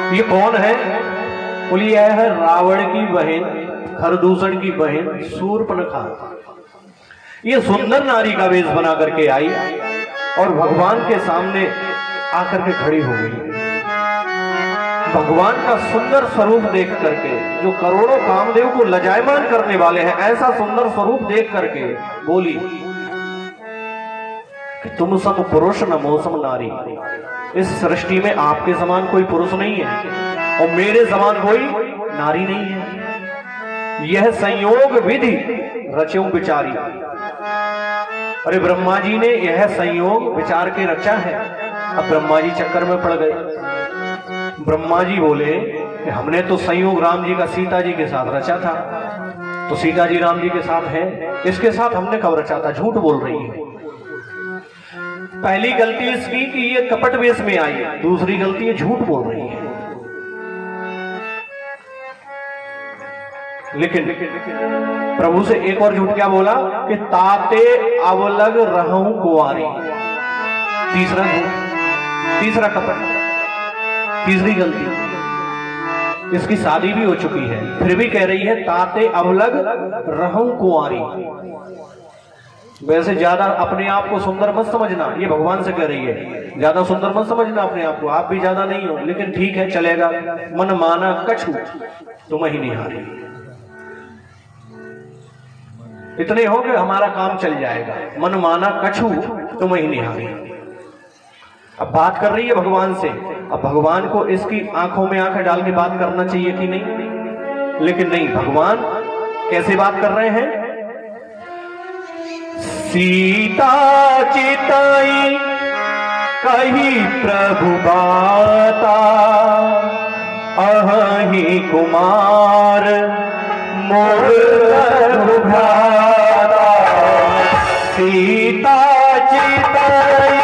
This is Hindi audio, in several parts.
ये कौन है? बोली यह है रावण की बहन, खरदूषण की बहन शूर्पणखा। ये सुंदर नारी का वेश बना करके आई और भगवान के सामने आकर के खड़ी हो गई। भगवान का सुंदर स्वरूप देख करके, जो करोड़ों कामदेव को लजायमान करने वाले हैं, ऐसा सुंदर स्वरूप देख करके बोली कि तुम सब पुरुष न मौसम नारी। इस सृष्टि में आपके समान कोई पुरुष नहीं है और मेरे समान कोई नारी नहीं है। यह संयोग विधि रचो विचारी। अरे ब्रह्मा जी ने यह संयोग विचार के रचा है। अब ब्रह्मा जी चक्कर में पड़ गए। ब्रह्मा जी बोले कि हमने तो संयोग राम जी का सीता जी के साथ रचा था, तो सीता जी राम जी के साथ है, इसके साथ हमने कब रचा था? झूठ बोल रही है। पहली गलती इसकी कि ये कपट वेश में आई है, दूसरी गलती ये झूठ बोल रही है। लेकिन प्रभु से एक और झूठ क्या बोला कि ताते अवलग रहूं कुंवारी। तीसरा झूठ, तीसरा कपट, तीसरी गलती। इसकी शादी भी हो चुकी है, फिर भी कह रही है ताते अवलग रहूं कुंवारी। वैसे ज्यादा अपने आप को सुंदर मत समझना, ये भगवान से कह रही है। ज्यादा सुंदर मत समझना अपने आप को, आप भी ज्यादा नहीं हो, लेकिन ठीक है चलेगा। मन माना कछु तुम ही निहारी। इतने हो कि हमारा काम चल जाएगा। मन माना कछु तुम ही निहारी। अब बात कर रही है भगवान से। अब भगवान को इसकी आंखों में आंखें डाल के बात करना चाहिए कि नहीं? लेकिन नहीं, भगवान कैसे बात कर रहे हैं? सीता चिताई कही प्रभु बाता, अहि कुमार मोर भ्राता। सीता चिताई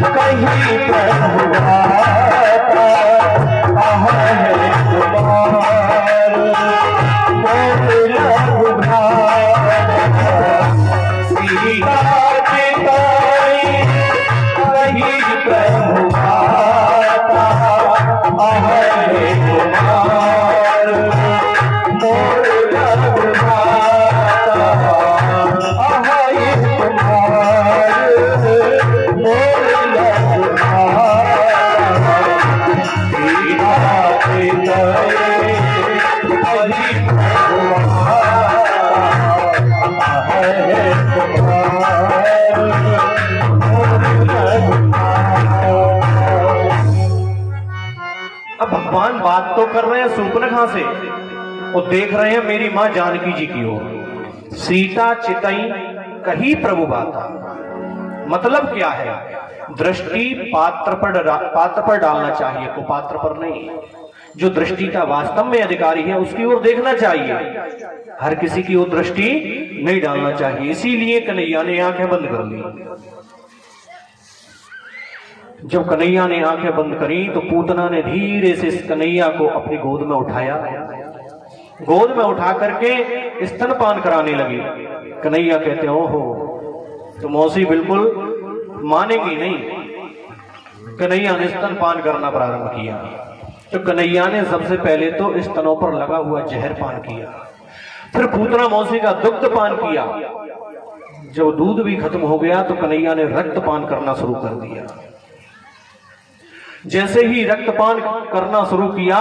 कही प्रभु बाता, अहि कुमार मोर भ्राता। सीता चिताई कही प्रभु बाता, अहि कुमार मोर भ्राता, अहि कुमार मोर भ्राता। सीता चिताई कही प्रभु अब भगवान बात तो कर रहे हैं शूर्पणखा से और देख रहे हैं मेरी मां जानकी जी की ओर। सीता चितई कही प्रभु बाता, मतलब क्या है? दृष्टि पात्र पर डालना चाहिए, कुपात्र पर नहीं। जो दृष्टि का वास्तव में अधिकारी है उसकी ओर देखना चाहिए, हर किसी की ओर दृष्टि नहीं डालना चाहिए। इसीलिए कन्हैया ने आंखें बंद कर ली। जब कन्हैया ने आंखें बंद करी तो पूतना ने धीरे से इस कन्हैया को अपनी गोद में उठाया। गोद में उठा करके स्तनपान कराने लगी। कन्हैया कहते हो तो मौसी बिल्कुल मानेगी नहीं। कन्हैया ने स्तनपान करना प्रारंभ किया। तो कन्हैया ने सबसे पहले तो स्तनों पर लगा हुआ जहर पान किया, फिर पूतना मौसी का दुग्ध पान किया, जब दूध भी खत्म हो गया तो कन्हैया ने रक्तपान करना शुरू कर दिया। जैसे ही रक्तपान करना शुरू किया,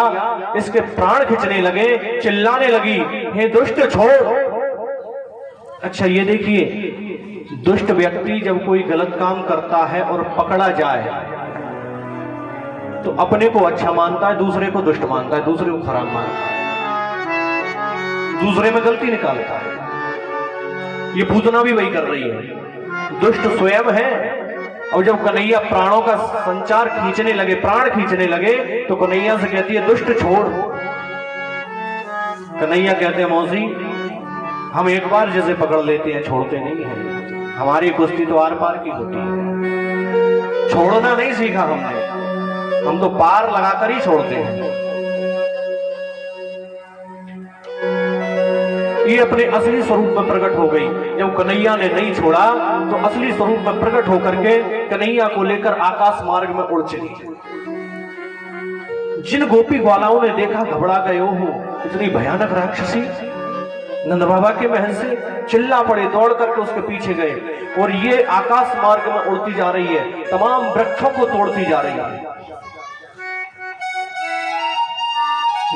इसके प्राण खिंचने लगे, चिल्लाने लगी, हे दुष्ट छोड़। अच्छा ये देखिए, दुष्ट व्यक्ति जब कोई गलत काम करता है और पकड़ा जाए तो अपने को अच्छा मानता है, दूसरे को दुष्ट मानता है, दूसरे को खराब मानता है, दूसरे में गलती निकालता है। ये पूतना भी वही कर रही है, दुष्ट स्वयं है। और जब कन्हैया प्राणों का संचार खींचने लगे, प्राण खींचने लगे, तो कन्हैया से कहती है दुष्ट छोड़। कन्हैया कहते हैं मौसी, हम एक बार जैसे पकड़ लेते हैं छोड़ते नहीं हैं, हमारी कुश्ती तो आर पार की होती है, छोड़ना नहीं सीखा हमने, हम तो पार लगाकर ही छोड़ते हैं। ये अपने असली स्वरूप में प्रकट हो गई। जब कन्हैया ने नहीं छोड़ा तो असली स्वरूप में प्रकट होकर के कन्हैया को लेकर आकाश मार्ग में उड़ चली। जिन गोपी ग्वालाओं ने देखा घबरा गए, हो इतनी भयानक राक्षसी, नंद बाबा के महल से चिल्ला पड़े, दौड़ करके उसके पीछे गए, और ये आकाश मार्ग में उड़ती जा रही है, तमाम वृक्षों को तोड़ती जा रही है।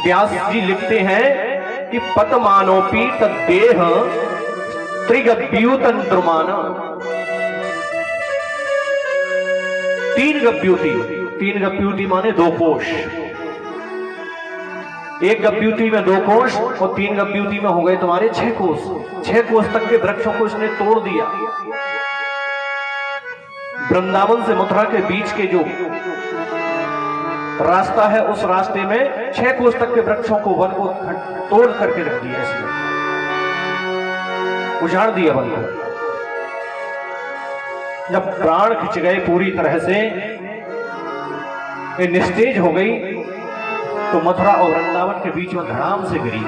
व्यास जी लिखते हैं कि पतमानोपी तद्देह त्रिगभ्यूतंत्रमाना। तीन गभ्यूति माने 2 कोश, एक गभ्यूति में 2 कोश और 3 गभ्यूति में हो गए तुम्हारे 6 कोश। 6 कोश तक के वृक्षों को इसने तोड़ दिया। वृंदावन से मथुरा के बीच के जो रास्ता है, उस रास्ते में 6 कोस तक के वृक्षों को, वन को तोड़ करके रख दिया इसने, उजाड़ दिया वन को। जब प्राण खिंच गए पूरी तरह से, ये निस्तेज हो गई, तो मथुरा और वृंदावन के बीच में धड़ाम से गिरी।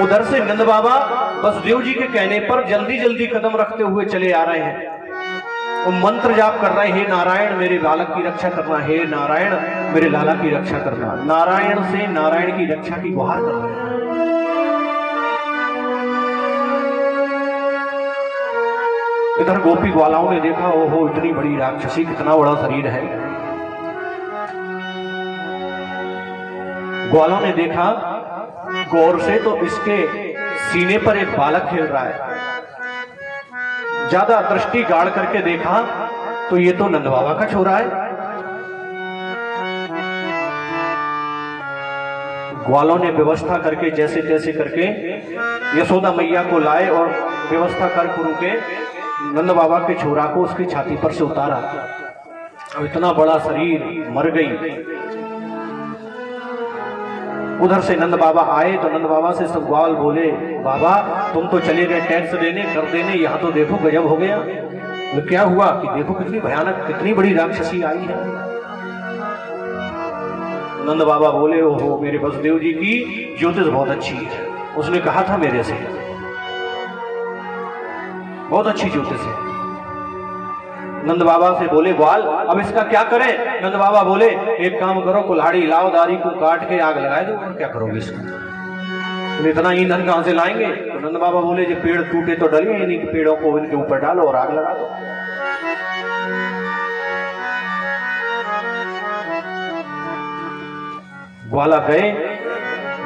उधर से नंद बाबा वसुदेव जी के कहने पर जल्दी जल्दी कदम रखते हुए चले आ रहे हैं, वो मंत्र जाप कर रहे हैं, हे नारायण मेरे बालक की रक्षा करना, हे नारायण मेरे लाला की रक्षा करना। नारायण से नारायण की रक्षा की गुहार कर रहे हैं। इधर गोपी ग्वालाओं ने देखा, ओहो इतनी बड़ी राक्षसी, कितना बड़ा शरीर है। ग्वालों ने देखा गौर से, तो इसके सीने पर एक बालक खेल रहा है। ज्यादा दृष्टि गाड़ करके देखा तो ये तो नंद बाबा का छोरा है। ग्वालों ने व्यवस्था करके जैसे तैसे करके यशोदा मैया को लाए और व्यवस्था कर कुरु के नंद बाबा के छोरा को उसकी छाती पर से उतारा। अब इतना बड़ा शरीर, मर गई। उधर से नंद बाबा आए तो नंद बाबा से सब ग्वाल बोले, बाबा तुम तो चले गए टैक्स देने, कर देने, यहाँ तो देखो गजब हो गया। तो क्या हुआ कि देखो कितनी भयानक, कितनी बड़ी राक्षसी आई है। नंद बाबा बोले, ओहो मेरे वसुदेव जी की ज्योतिष बहुत अच्छी है, उसने कहा था मेरे से, बहुत अच्छी ज्योतिष है। नंद बाबा से बोले, ग्वाल अब इसका क्या करें? नंद बाबा बोले, एक काम करो, कुल्हाड़ी लाओ, दारी को काट के आग लगाए दो। और क्या करोगे इसको, इतना ईंधन कहां से लाएंगे? तो नंद बाबा बोले, जो पेड़ टूटे तो डलिए, इन्हीं पेड़ों को इनके ऊपर डालो और आग लगा दो। ग्वाला गए।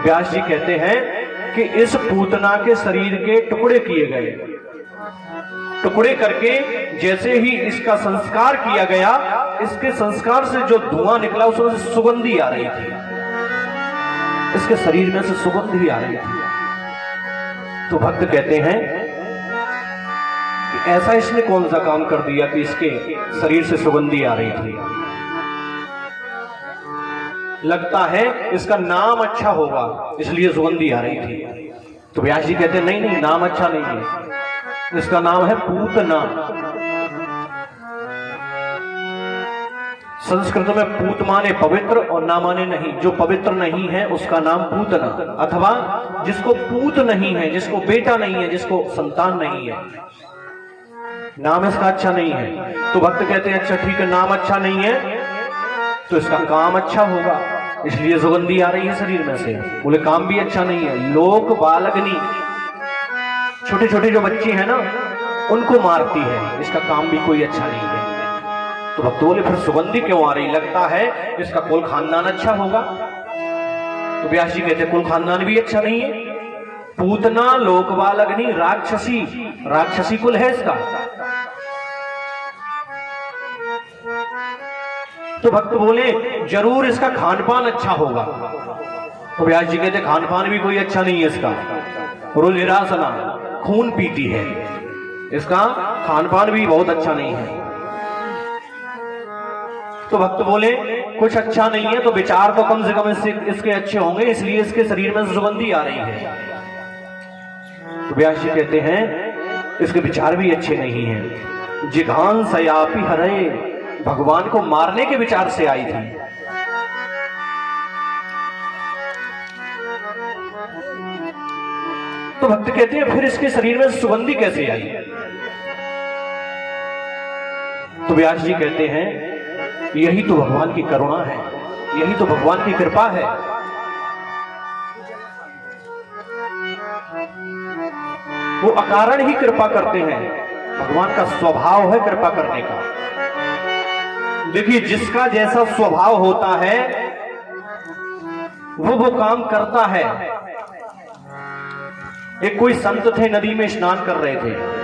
व्यास जी कहते हैं कि इस पूतना के शरीर के टुकड़े किए गए, टुकड़े करके जैसे ही इसका संस्कार किया गया, इसके संस्कार से जो धुआं निकला उसमें से सुगंधी आ रही थी, इसके शरीर में से सुगंधी आ रही थी। तो भक्त कहते हैं कि ऐसा इसने कौन सा काम कर दिया कि इसके शरीर से सुगंधी आ रही थी? लगता है इसका नाम अच्छा होगा, इसलिए सुगंधी आ रही थी। तो व्यास जी कहते हैं, नहीं नहीं, नाम अच्छा नहीं है, इसका नाम है पूतना। संस्कृत में पूत माने पवित्र और ना माने नहीं। जो पवित्र नहीं है उसका नाम पूतना, अथवा जिसको पूत नहीं है, जिसको बेटा नहीं है, जिसको संतान नहीं है, नाम इसका अच्छा नहीं है। तो भक्त कहते हैं, अच्छा ठीक है, नाम अच्छा नहीं है तो इसका काम अच्छा होगा, इसलिए सुगंधी आ रही है शरीर में से। बोले काम भी अच्छा नहीं है, लोक बालग्नि, छोटे छोटे जो बच्चे हैं ना उनको मारती है, इसका काम भी कोई अच्छा नहीं है। तो भक्त बोले फिर सुगंधी क्यों आ रही, लगता है इसका कुल खानदान अच्छा होगा। तो व्यास जी कहते कुल खानदान भी अच्छा नहीं है, पूतना लोकबालग्नि राक्षसी, राक्षसी कुल है इसका। तो भक्त बोले जरूर इसका खान पान अच्छा होगा। तो व्यास जी कहते खान पान भी कोई अच्छा नहीं है इसका, रुधिरासना खून पीती है, इसका खान पान भी बहुत अच्छा नहीं है। तो भक्त बोले कुछ अच्छा नहीं है तो विचार तो कम से कम इसके अच्छे होंगे, इसलिए इसके शरीर में सुगंधी आ रही है। तो व्यास जी कहते हैं इसके विचार भी अच्छे नहीं हैं। जिघान सयापी हरे, भगवान को मारने के विचार से आई थी। तो भक्त कहते हैं फिर इसके शरीर में सुगंधी कैसे आई। तो व्यास जी कहते हैं यही तो भगवान की करुणा है, यही तो भगवान की कृपा है। वो अकारण ही कृपा करते हैं, भगवान का स्वभाव है कृपा करने का। देखिए जिसका जैसा स्वभाव होता है वो काम करता है। एक कोई संत थे नदी में स्नान कर रहे थे,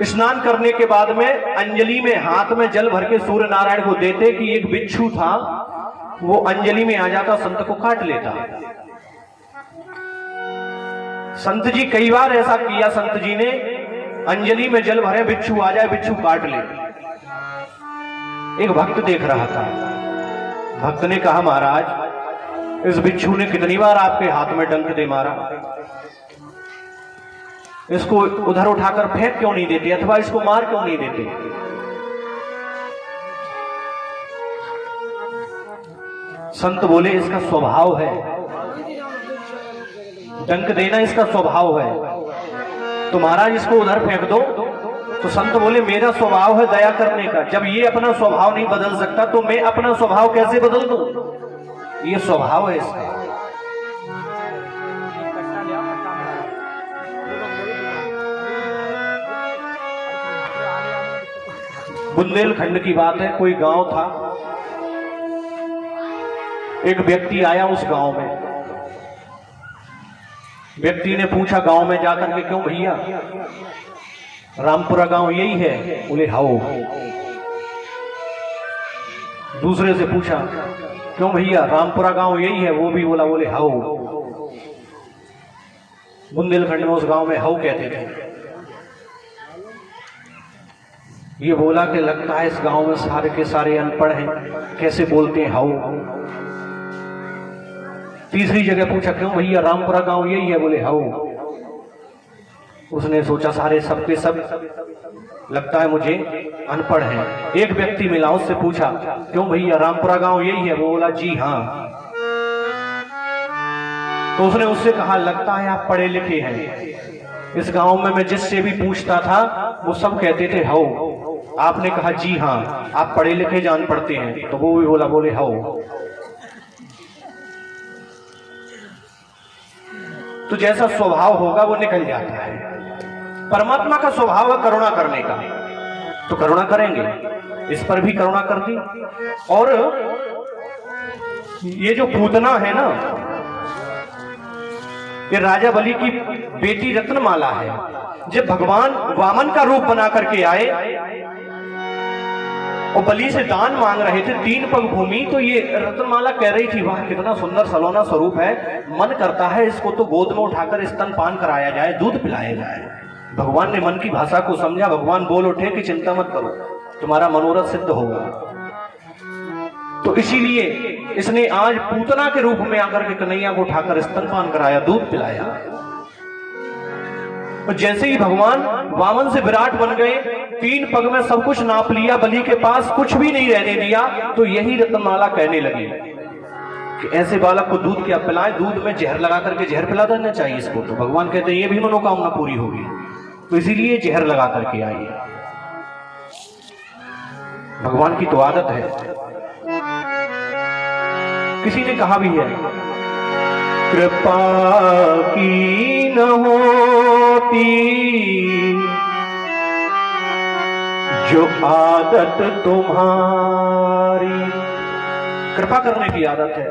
स्नान करने के बाद में अंजलि में हाथ में जल भर के सूर्य नारायण को देते कि एक बिच्छू था वो अंजलि में आ जाता, संत को काट लेता। संत जी कई बार ऐसा किया, संत जी ने अंजलि में जल भरे बिच्छू आ जाए, बिच्छू काट ले। एक भक्त देख रहा था, भक्त ने कहा महाराज इस बिच्छू ने कितनी बार आपके हाथ में डंक दे मारा, इसको उधर उठाकर फेंक क्यों नहीं देते अथवा इसको मार क्यों नहीं देते। संत बोले इसका स्वभाव है, डंक देना इसका स्वभाव है, तो महाराज इसको उधर फेंक दो। तो संत बोले मेरा स्वभाव है दया करने का, जब ये अपना स्वभाव नहीं बदल सकता तो मैं अपना स्वभाव कैसे बदल दूं, ये स्वभाव है इसका। बुंदेलखंड की बात है, कोई गांव था, एक व्यक्ति आया उस गांव में। व्यक्ति ने पूछा गांव में जाकर के क्यों भैया रामपुरा गांव यही है, बोले हाओ। दूसरे से पूछा क्यों भैया रामपुरा गांव यही है, वो भी बोले हाओ। बुंदेलखंड में उस गांव में हाउ कहते थे। ये बोला कि लगता है इस गांव में सारे के सारे अनपढ़ हैं, कैसे बोलते हैं हाउ। तीसरी जगह पूछा क्यों भैया रामपुरा गांव यही है, बोले हाउ। उसने सोचा सारे सब के सब लगता है मुझे अनपढ़ हैं। एक व्यक्ति मिला, उससे पूछा क्यों भैया रामपुरा गांव यही है, वो बोला जी हाँ। तो उसने उससे कहा लगता है आप पढ़े लिखे हैं, इस गांव में मैं जिससे भी पूछता था वो सब कहते थे हाउ। आपने कहा जी हाँ आप पढ़े लिखे जान पढ़ते हैं, तो वो भी बोले हाउ। तो जैसा स्वभाव होगा वो निकल जाता है। परमात्मा का स्वभाव है करुणा करने का, तो करुणा करेंगे, इस पर भी करुणा कर दी। और ये जो पूतना है ना, ये राजा बलि की बेटी रत्नमाला है। जब भगवान वामन का रूप बना करके आए और बलि से दान मांग रहे थे 3 पग भूमि, तो ये रत्नमाला कह रही थी वाह कितना सुंदर सलोना स्वरूप है, मन करता है इसको तो गोद में उठाकर स्तनपान कराया जाए, दूध पिलाया जाए। भगवान ने मन की भाषा को समझा, भगवान बोल उठे कि चिंता मत करो, तुम्हारा मनोरथ सिद्ध होगा। तो इसीलिए इसने आज पूतना के रूप में आकर के कन्हैया को उठाकर स्तनपान कराया, दूध पिलाया। तो जैसे ही भगवान वामन से विराट बन गए, 3 पग में सब कुछ नाप लिया, बलि के पास कुछ भी नहीं रहने दिया, तो यही रत्नमाला कहने लगी कि ऐसे बालक को दूध क्या पिलाएं, दूध में जहर लगा करके जहर पिला देना चाहिए इसको। तो भगवान कहते हैं ये भी मनोकामना पूरी होगी, तो इसीलिए जहर लगा करके आई है। भगवान की तो आदत है। किसी ने कहा भी है कृपा की न होती जो आदत तुम्हारी। कृपा करने की आदत है,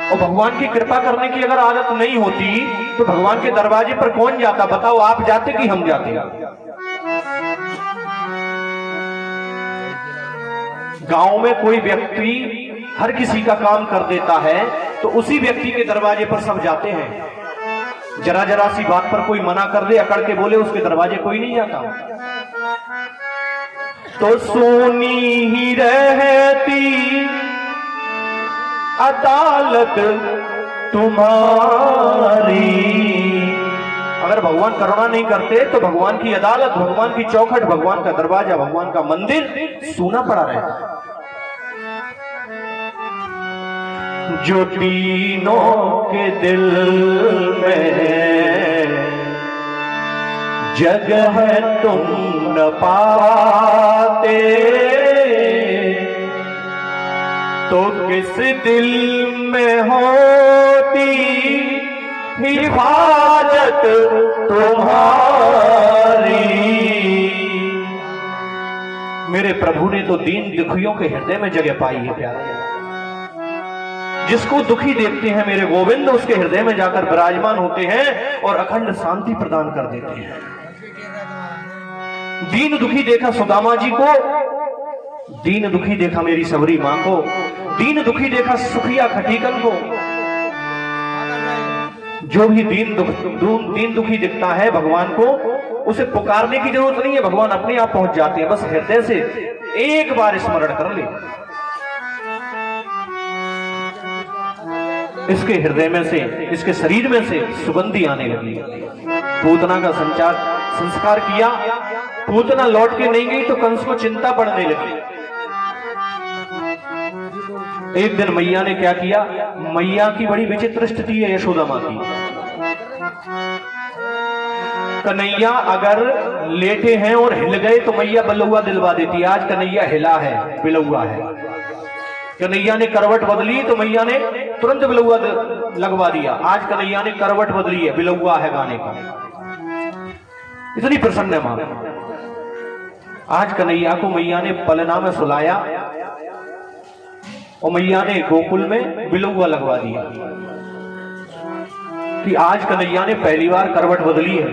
और भगवान की कृपा करने की अगर आदत नहीं होती तो भगवान के दरवाजे पर कौन जाता? बताओ, आप जाते कि हम जाते? गांव में कोई व्यक्ति हर किसी का काम कर देता है तो उसी व्यक्ति के दरवाजे पर सब जाते हैं। जरा जरा सी बात पर कोई मना कर दे, अकड़ के बोले, उसके दरवाजे कोई नहीं जाता। तो सोनी ही रहती अदालत तुम्हारी। अगर भगवान करुणा नहीं करते तो भगवान की अदालत, भगवान की चौखट, भगवान का दरवाजा, भगवान का मंदिर सूना पड़ा रहता। जो तीनों के दिल में जगह तुम न पाते, तो किस दिल में होती हिफाजत तुम्हारी। मेरे प्रभु ने तो दीन दुखियों के हृदय में जगह पाई है प्यारे। जिसको दुखी देखते हैं मेरे गोविंद, उसके हृदय में जाकर विराजमान होते हैं और अखंड शांति प्रदान कर देते हैं। दीन दुखी देखा सुदामा जी को, दीन दुखी देखा मेरी सबरी मां को, दीन दुखी देखा सुखिया खटीकन को। जो भी दीन दुखी दिखता है भगवान को, उसे पुकारने की जरूरत नहीं है, भगवान अपने आप पहुंच जाते हैं। बस हृदय से एक बार स्मरण कर ले। इसके हृदय में से, इसके शरीर में से सुगंधी आने लगी। पूतना का संस्कार किया, पूतना लौट के नहीं गई तो कंस को चिंता पड़ने लगी। एक दिन मैया ने क्या किया? मैया की बड़ी विचित्र स्थिति है यशोदा मां की। कन्हैया अगर लेटे हैं और हिल गए तो मैया बलौआ दिलवा देती। आज कन्हैया हिला है, बिलौआ है। कन्हैया ने करवट बदली तो मैया ने तुरंत बिलौआ लगवा दिया। आज कन्हैया ने करवट बदली है, बिलौआ है गाने का। इतनी प्रसन्न है मां। आज कन्हैया को मैया ने पलना में सुलाया और मैया ने गोकुल में बिलौआ लगवा दिया कि आज कन्हैया ने पहली बार करवट बदली है।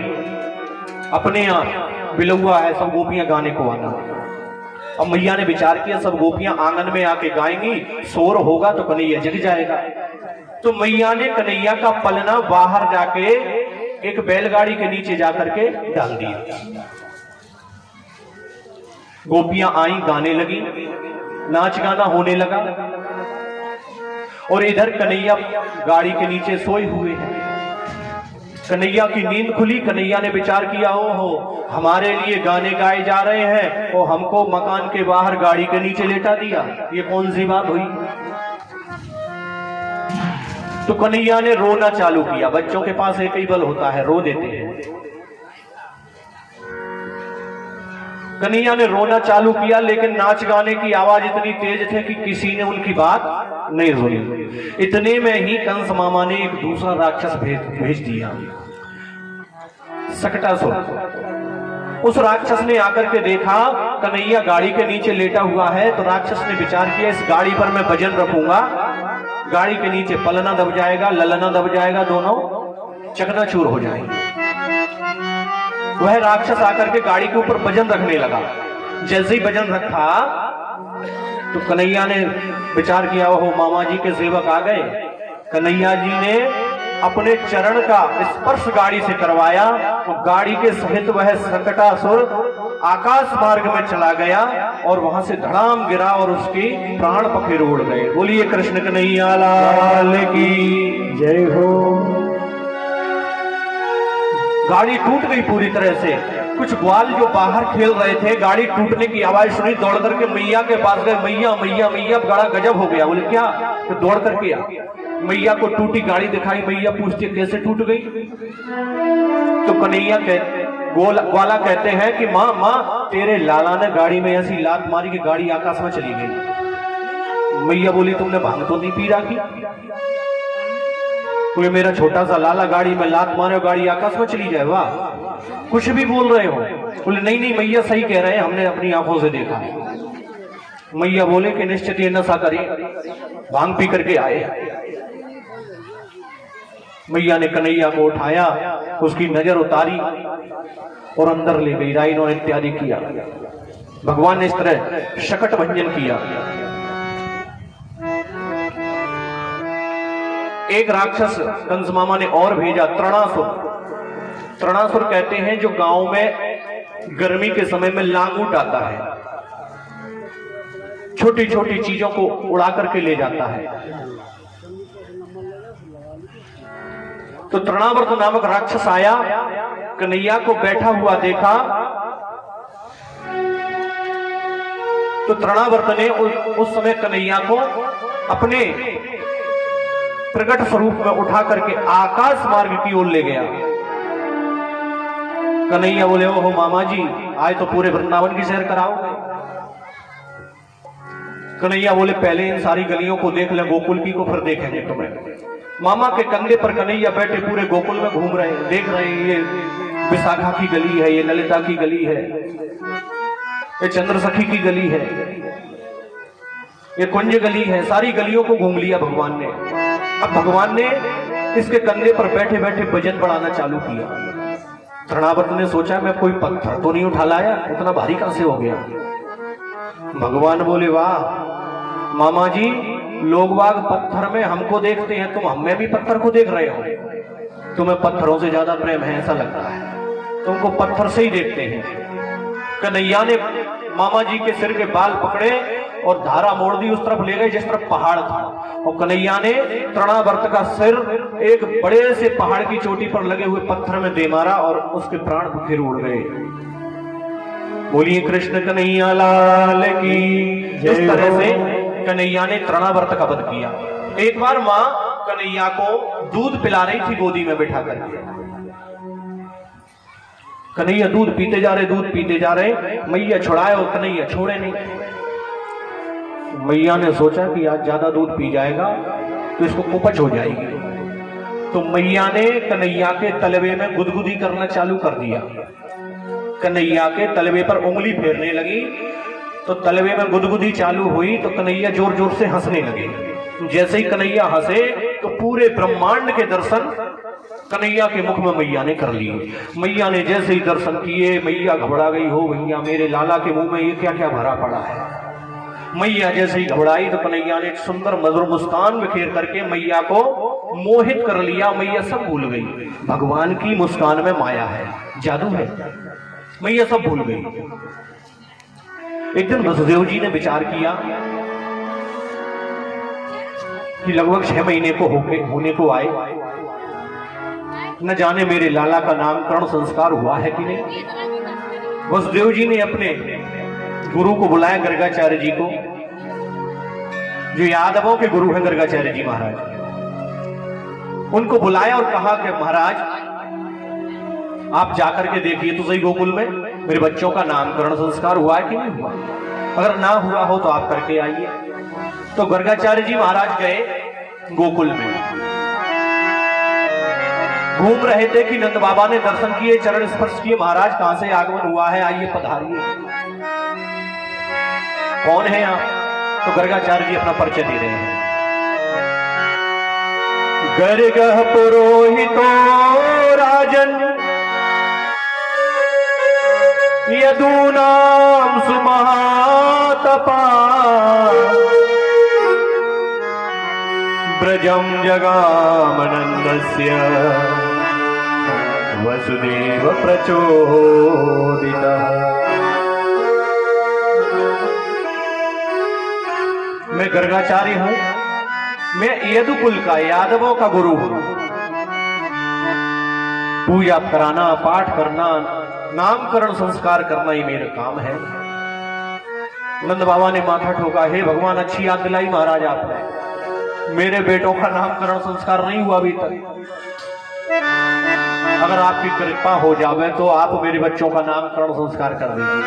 अपने यहाँ बिलौआ है, सब गोपियां गाने को आना। अब मैया ने विचार किया सब गोपियां आंगन में आके गाएंगी, शोर होगा तो कन्हैया जग जाएगा। तो मैया ने कन्हैया का पलना बाहर जाके एक बैलगाड़ी के नीचे जाकर के डाल दिया। गोपियां आई, गाने लगी, नाच गाना होने लगा और इधर कन्हैया गाड़ी के नीचे सोए हुए हैं। कन्हैया की नींद खुली। कन्हैया ने विचार किया, ओहो हमारे लिए गाने गाए जा रहे हैं और हमको मकान के बाहर गाड़ी के नीचे लेटा दिया, ये कौन सी बात हुई। तो कन्हैया ने रोना चालू किया। बच्चों के पास एक ही बल होता है, रो देते हैं। कन्हैया ने रोना चालू किया, लेकिन नाच गाने की आवाज इतनी तेज थी कि किसी ने उनकी बात नहीं सुनी। इतने में ही कंस मामा ने एक दूसरा राक्षस भेज दिया, सकटासुर। उस राक्षस ने आकर के देखा कन्हैया गाड़ी के नीचे लेटा हुआ है, तो राक्षस ने विचार किया इस गाड़ी पर मैं वजन रखूंगा, गाड़ी के नीचे पलना दब जाएगा, ललना दब जाएगा, दोनों चकनाचूर हो जाएंगे। वह राक्षस आकर के गाड़ी के ऊपर वजन रखने लगा। जैसे ही वजन रखा तो कन्हैया ने विचार किया, ओहो मामा जी के सेवक आ गए। कन्हैया जी ने अपने चरण का स्पर्श गाड़ी से करवाया तो गाड़ी के सहित वह सकटासुर आकाश मार्ग में चला गया और वहां से धड़ाम गिरा और उसके प्राण पखेरु उड़ गए। बोलिए कृष्ण कन्हैया लाल की जय हो। गाड़ी टूट गई पूरी तरह से। कुछ ग्वाल जो बाहर खेल रहे थे, गाड़ी टूटने की आवाज सुनी, दौड़ करके मैया के पास गए। मैया मैया मैया, बड़ा गजब हो गया। बोले क्या? तो दौड़ करके आ, मैया को टूटी गाड़ी दिखाई। मैया पूछती कैसे टूट गई? तो कन्हैया ग्वाला कहते हैं कि माँ माँ तेरे लाला ने गाड़ी में ऐसी लात मारी कि गाड़ी आकाश में चली गई। मैया बोली तुमने भांग तो नहीं पी रखी? कोई मेरा छोटा सा लाला गाड़ी में लात मारे, गाड़ी आकाश में चली जाए, वाह कुछ भी बोल रहे हो। बोले नहीं नहीं मैया सही कह रहे हैं, हमने अपनी आंखों से देखा। मैया बोले कि निश्चित ये नशा करी, भांग पी करके आए। मैया ने कन्हैया को उठाया, उसकी नजर उतारी और अंदर ले गई, राइनो इत्यादि किया। भगवान ने इस तरह शकट भंजन किया। एक राक्षस कंस मामा ने और भेजा, तृणासुर। तृणासुर कहते हैं जो गांव में गर्मी के समय में लांगूट आता है, छोटी छोटी चीजों को उड़ा करके ले जाता है। तो तृणावर्त नामक राक्षस आया, कन्हैया को बैठा हुआ देखा, तो तृणावर्त ने उस समय कन्हैया को अपने प्रकट स्वरूप में उठा करके आकाश मार्ग की ओर ले गया। कन्हैया बोले ओहो मामा जी, आज तो पूरे वृंदावन की सैर कराओगे। कन्हैया बोले पहले इन सारी गलियों को देख लें, गोकुल की को फिर देखेंगे तुम्हें। मामा के कंधे पर कन्हैया बैठे पूरे गोकुल में घूम रहे, देख रहे हैं, ये विशाखा की गली है, ये ललिता की गली है, ये चंद्रसखी की गली है, ये कुंज गली है, सारी गलियों को घूम लिया भगवान ने। अब भगवान ने इसके कंधे पर बैठे बैठे भजन बढ़ाना चालू किया। तृणावर्त ने सोचा मैं कोई पत्थर तो नहीं उठा लाया, इतना भारी कहां से हो गया। भगवान बोले वाह मामा जी, लोग बाग पत्थर में हमको देखते हैं, तुम हमें भी पत्थर को देख रहे हो। तुम्हें पत्थरों से ज्यादा प्रेम है ऐसा लगता है, तुमको पत्थर से ही देखते हैं। कन्हैया ने मामा जी के सिर के बाल पकड़े और धारा मोड़ दी, उस तरफ ले गए जिस तरफ पहाड़ था, और कन्हैया ने तृणावर्त का सिर एक बड़े से पहाड़ की चोटी पर लगे हुए पत्थर में दे मारा और उसके प्राण फिर उड़ गए। बोलिए कृष्ण कन्हैया लाल की। इस तरह से कन्हैया ने तृणावर्त का वध किया। एक बार मां कन्हैया को दूध पिला रही थी गोदी में बिठा करके। कन्हैया दूध पीते जा रहे, दूध पीते जा रहे, मैया छुड़ाए और कन्हैया छोड़े नहीं। मैया ने सोचा कि आज ज्यादा दूध पी जाएगा तो इसको कुपच हो जाएगी, तो मैया ने कन्हैया के तलवे में गुदगुदी करना चालू कर दिया। कन्हैया के तलवे पर उंगली फेरने लगी, तो तलवे में गुदगुदी चालू हुई तो कन्हैया जोर जोर से हंसने लगे। जैसे ही कन्हैया हंसे तो पूरे ब्रह्मांड के दर्शन कन्हैया के मुख में मैया ने कर लिए। मैया ने जैसे ही दर्शन किए, मैया घबरा गई, हो भैया मेरे लाला के मुंह में ये क्या क्या भरा पड़ा है। मैया जैसे ही घबराई तो कन्हैया ने एक सुंदर मधुर मुस्कान बिखेर करके मैया को मोहित कर लिया। मैया सब भूल गई। भगवान की मुस्कान में माया है, जादू है, मैया सब भूल गई। एक दिन वसुदेव जी ने विचार किया कि लगभग 6 महीने को होने को आए, न जाने मेरे लाला का नामकरण संस्कार हुआ है कि नहीं। वसुदेव जी ने अपने गुरु को बुलाया, गर्गाचार्य जी को, जो यादवों के गुरु हैं गर्गाचार्य जी महाराज। उनको बुलाया और कहा कि महाराज आप जाकर के देखिए तो सही गोकुल में मेरे बच्चों का नामकरण संस्कार हुआ है कि नहीं हुआ, अगर ना हुआ हो तो आप करके आइए। तो गर्गाचार्य जी महाराज गए गोकुल में, घूम रहे थे कि नंद बाबा ने दर्शन किए, चरण स्पर्श किए, महाराज कहां से आगमन हुआ है, आइए पधारिए, कौन है आप। तो गर्गाचार्य जी अपना परिचय दे रहे हैं। गर्गः पुरोहितो राजन यदूनां सुमहातपा ब्रजं जगामनन्दस्य वसुदेव प्रचोदितः। मैं गर्गाचार्य हूं, मैं यदुकुल का, यादवों का गुरु हूं। पूजा कराना, पाठ करना, नामकरण संस्कार करना ही मेरा काम है। नंद बाबा ने माथा ठोका, हे भगवान अच्छी याद दिलाई महाराज आपने, मेरे बेटों का नामकरण संस्कार नहीं हुआ अभी तक, अगर आपकी कृपा हो जावे तो आप मेरे बच्चों का नामकरण संस्कार कर दीजिए।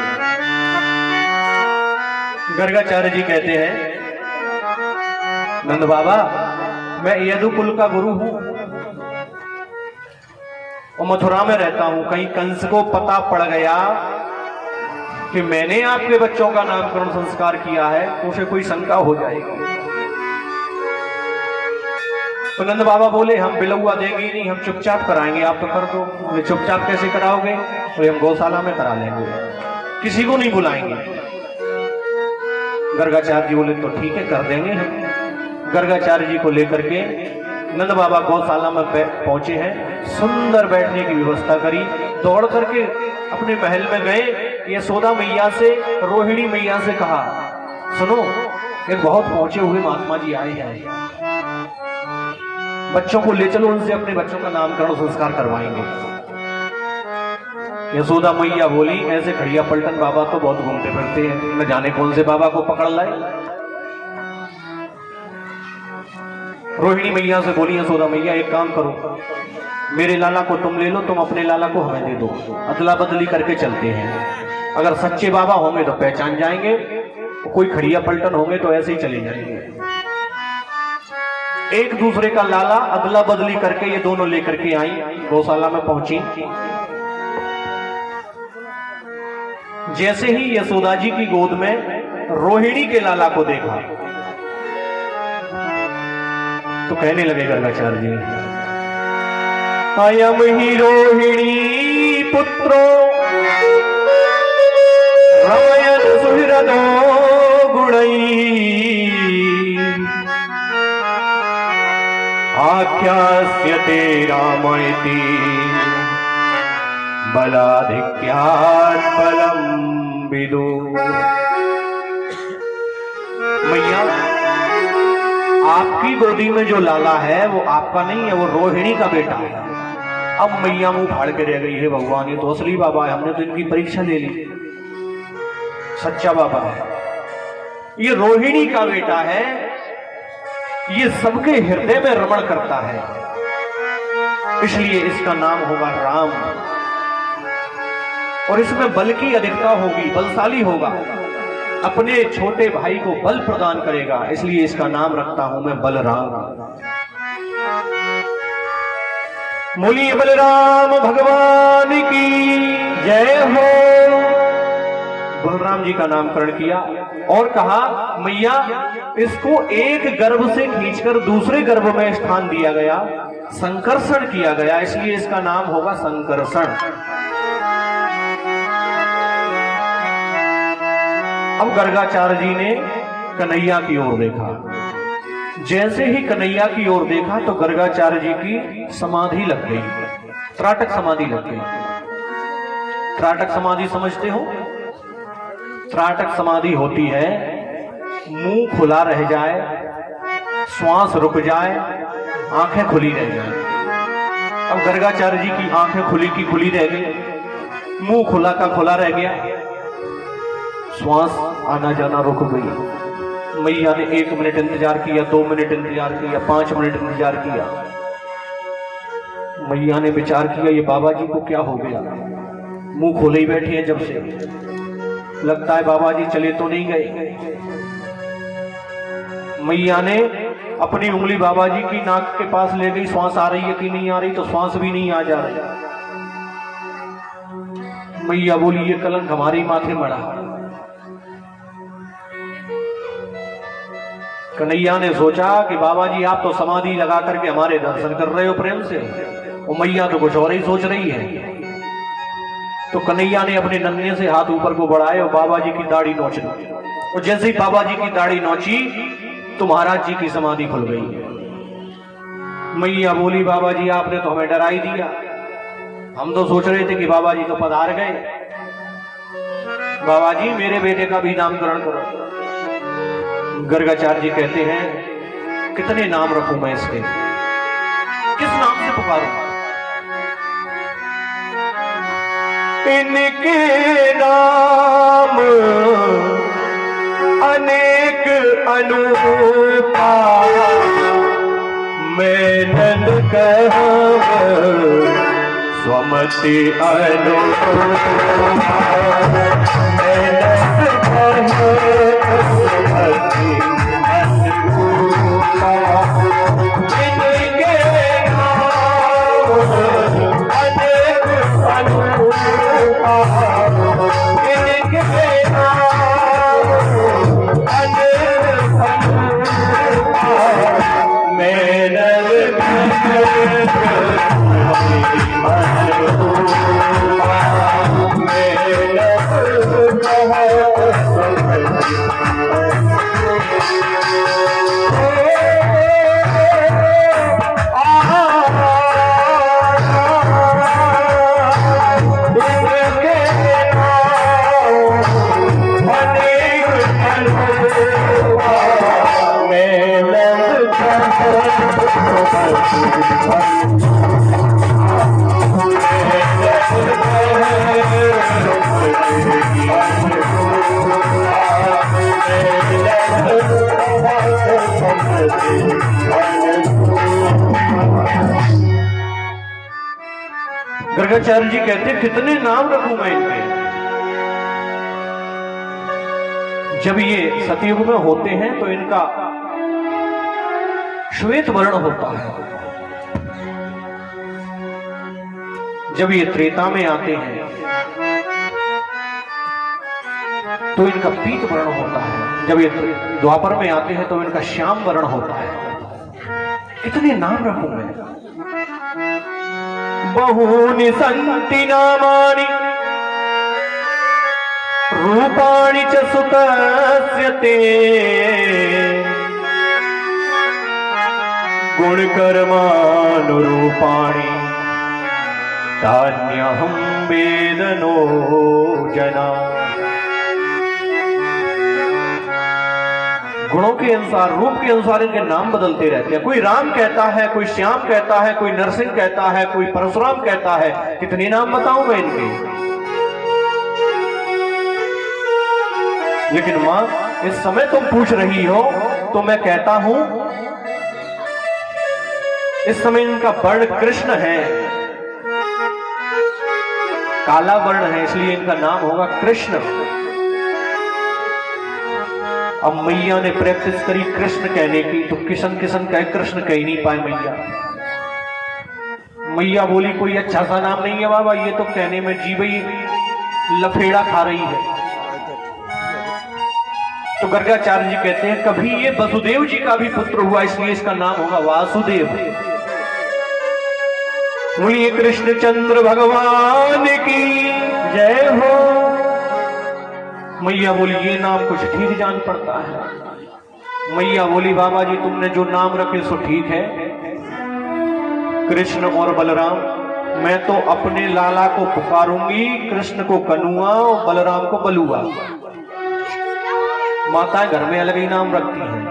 गर्गाचार्य जी कहते हैं नंद बाबा मैं यदुकुल का गुरु हूं, और मथुरा में रहता हूं, कहीं कंस को पता पड़ गया कि मैंने आपके बच्चों का नामकरण संस्कार किया है तो उसे कोई शंका हो जाएगी। तो नंद बाबा बोले हम बिलौआ देंगे ही नहीं, हम चुपचाप कराएंगे, आप तो कर दो। बोले चुपचाप कैसे कराओगे? तो हम गौशाला में करा लेंगे, किसी को नहीं बुलाएंगे। गर्गाचार्य जी बोले तो ठीक है कर देंगे हम। गर्गाचार्य जी को लेकर के नंद बाबा गौशाला में पहुंचे हैं, सुंदर बैठने की व्यवस्था करी, दौड़ करके अपने महल में गए। यशोदा मैया से, रोहिणी मैया से कहा सुनो एक बहुत पहुंचे हुए महात्मा जी आए हैं, बच्चों को ले चलो, उनसे अपने बच्चों का नामकरण संस्कार करवाएंगे। यशोदा मैया बोली ऐसे खड़िया पलटन बाबा तो बहुत घूमते फिरते हैं, न जाने कौन से बाबा को पकड़ लाए। रोहिणी मैया से बोली यशोदा मैया एक काम करो, मेरे लाला को तुम ले लो, तुम अपने लाला को हमें दे दो, अदला बदली करके चलते हैं। अगर सच्चे बाबा होंगे तो पहचान जाएंगे, कोई खड़िया पलटन होंगे तो ऐसे ही चले जाएंगे। एक दूसरे का लाला अदला बदली करके ये दोनों लेकर के आई, गौशाला में पहुंची। जैसे ही यशोदा जी की गोद में रोहिणी के लाला को देखा तो कहने लगे गर्गाचार्य जी अयम ही रोहिणी पुत्रो रमयन सुहृदो गुणै आख्यास्यते रामयति बलाधिक्यात् बलम विदु। मैया आपकी गोदी में जो लाला है वो आपका नहीं है, वो रोहिणी का बेटा है। अब मैया मुंह फाड़ के रह गई है, भगवान ये तो असली बाबा है, हमने तो इनकी परीक्षा ले ली, सच्चा बाबा है, ये रोहिणी का बेटा है, ये सबके हृदय में रमण करता है, इसलिए इसका नाम होगा राम और इसमें बल की अधिकता होगी, बलशाली होगा, अपने छोटे भाई को बल प्रदान करेगा, इसलिए इसका नाम रखता हूं मैं बलराम। बोलिए बलराम भगवान की जय हो। बलराम जी का नामकरण किया और कहा मैया इसको एक गर्भ से खींचकर दूसरे गर्भ में स्थान दिया गया, संकर्षण किया गया, इसलिए इसका नाम होगा संकर्षण। अब गर्गाचार्य जी ने कन्हैया की ओर देखा, जैसे ही कन्हैया की ओर देखा तो गर्गाचार्य जी की समाधि लग गई, त्राटक समाधि लग गई। त्राटक समाधि समझते हो? त्राटक समाधि होती है मुंह खुला रह जाए, श्वास रुक जाए, आंखें खुली रह जाए। अब गर्गाचार्य जी की आंखें खुली की खुली रह गई, मुंह खुला का खुला रह गया, श्वास आना जाना रुक गई। मैया ने 1 मिनट इंतजार किया, 2 मिनट इंतजार किया, 5 मिनट इंतजार किया। मैया ने विचार किया ये बाबा जी को क्या हो गया, मुंह खोले ही बैठे हैं जब से, लगता है बाबा जी चले तो नहीं गए। मैया ने अपनी उंगली बाबा जी की नाक के पास ले गई, श्वास आ रही है कि नहीं आ रही, तो श्वास भी नहीं आ जा रही। मैया बोली ये कलंक हमारी माथे मड़ा। कन्हैया ने सोचा कि बाबा जी आप तो समाधि लगा करके हमारे दर्शन कर रहे हो प्रेम से, और मैया तो कुछ और ही सोच रही है। तो कन्हैया ने अपने नन्हे से हाथ ऊपर को बढ़ाए और बाबा जी की दाढ़ी नोच ली, और जैसे ही बाबा जी की दाढ़ी नोची तो महाराज जी की समाधि खुल गई। मैया बोली बाबा जी आपने तो हमें डरा ही दिया, हम तो सोच रहे थे कि बाबा जी तो पधार गए। बाबा जी मेरे बेटे का भी नामकरण करो। गर्गाचार्य जी कहते हैं कितने नाम रखूं मैं इसके, किस नाम से पुकारूं? इनके नाम अनेक अनूपा, मैं नन कहूं स्वमति अनूपा, मैं नन कहूं स्वमति अनूपा। इनके नाम अनेक गर्गाचार्य जी कहते कितने नाम रखूं मैं इनके। जब ये सतयुग में होते हैं तो इनका श्वेत वर्ण होता है, जब ये त्रेता में आते हैं तो इनका पीत वर्ण होता है, जब ये द्वापर में आते हैं तो इनका श्याम वर्ण होता है। कितने नाम रखूं मैं। बहूनि सन्ति नामानि रूपाणि च सुतस्य ते गुणकर्मानुरूपाणि तान्यहं वेद नो जना। गुणों के अनुसार, रूप के अनुसार इनके नाम बदलते रहते हैं। कोई राम कहता है, कोई श्याम कहता है, कोई नरसिंह कहता है, कोई परशुराम कहता है। कितने नाम बताऊं मैं इनके। लेकिन मां इस समय तुम पूछ रही हो तो मैं कहता हूं इस समय इनका वर्ण कृष्ण है, काला वर्ण है, इसलिए इनका नाम होगा कृष्ण। अब मैया ने प्रैक्टिस करी कृष्ण कहने की तो किशन किशन कहे, कृष्ण कह नहीं पाए मैया। मैया बोली कोई अच्छा सा नाम नहीं है बाबा, ये तो कहने में जी भाई लफेड़ा खा रही है। तो गर्गाचार्य जी कहते हैं कभी ये वसुदेव जी का भी पुत्र हुआ, इसलिए इसका नाम होगा वासुदेव। बोलिए कृष्णचंद्र भगवान की जय हो। मैया बोली ये नाम कुछ ठीक जान पड़ता है। मैया बोली बाबा जी तुमने जो नाम रखे सो ठीक है, कृष्ण और बलराम। मैं तो अपने लाला को पुकारूंगी, कृष्ण को कनुआ और बलराम को बलुआ। माताएं घर में अलग ही नाम रखती हैं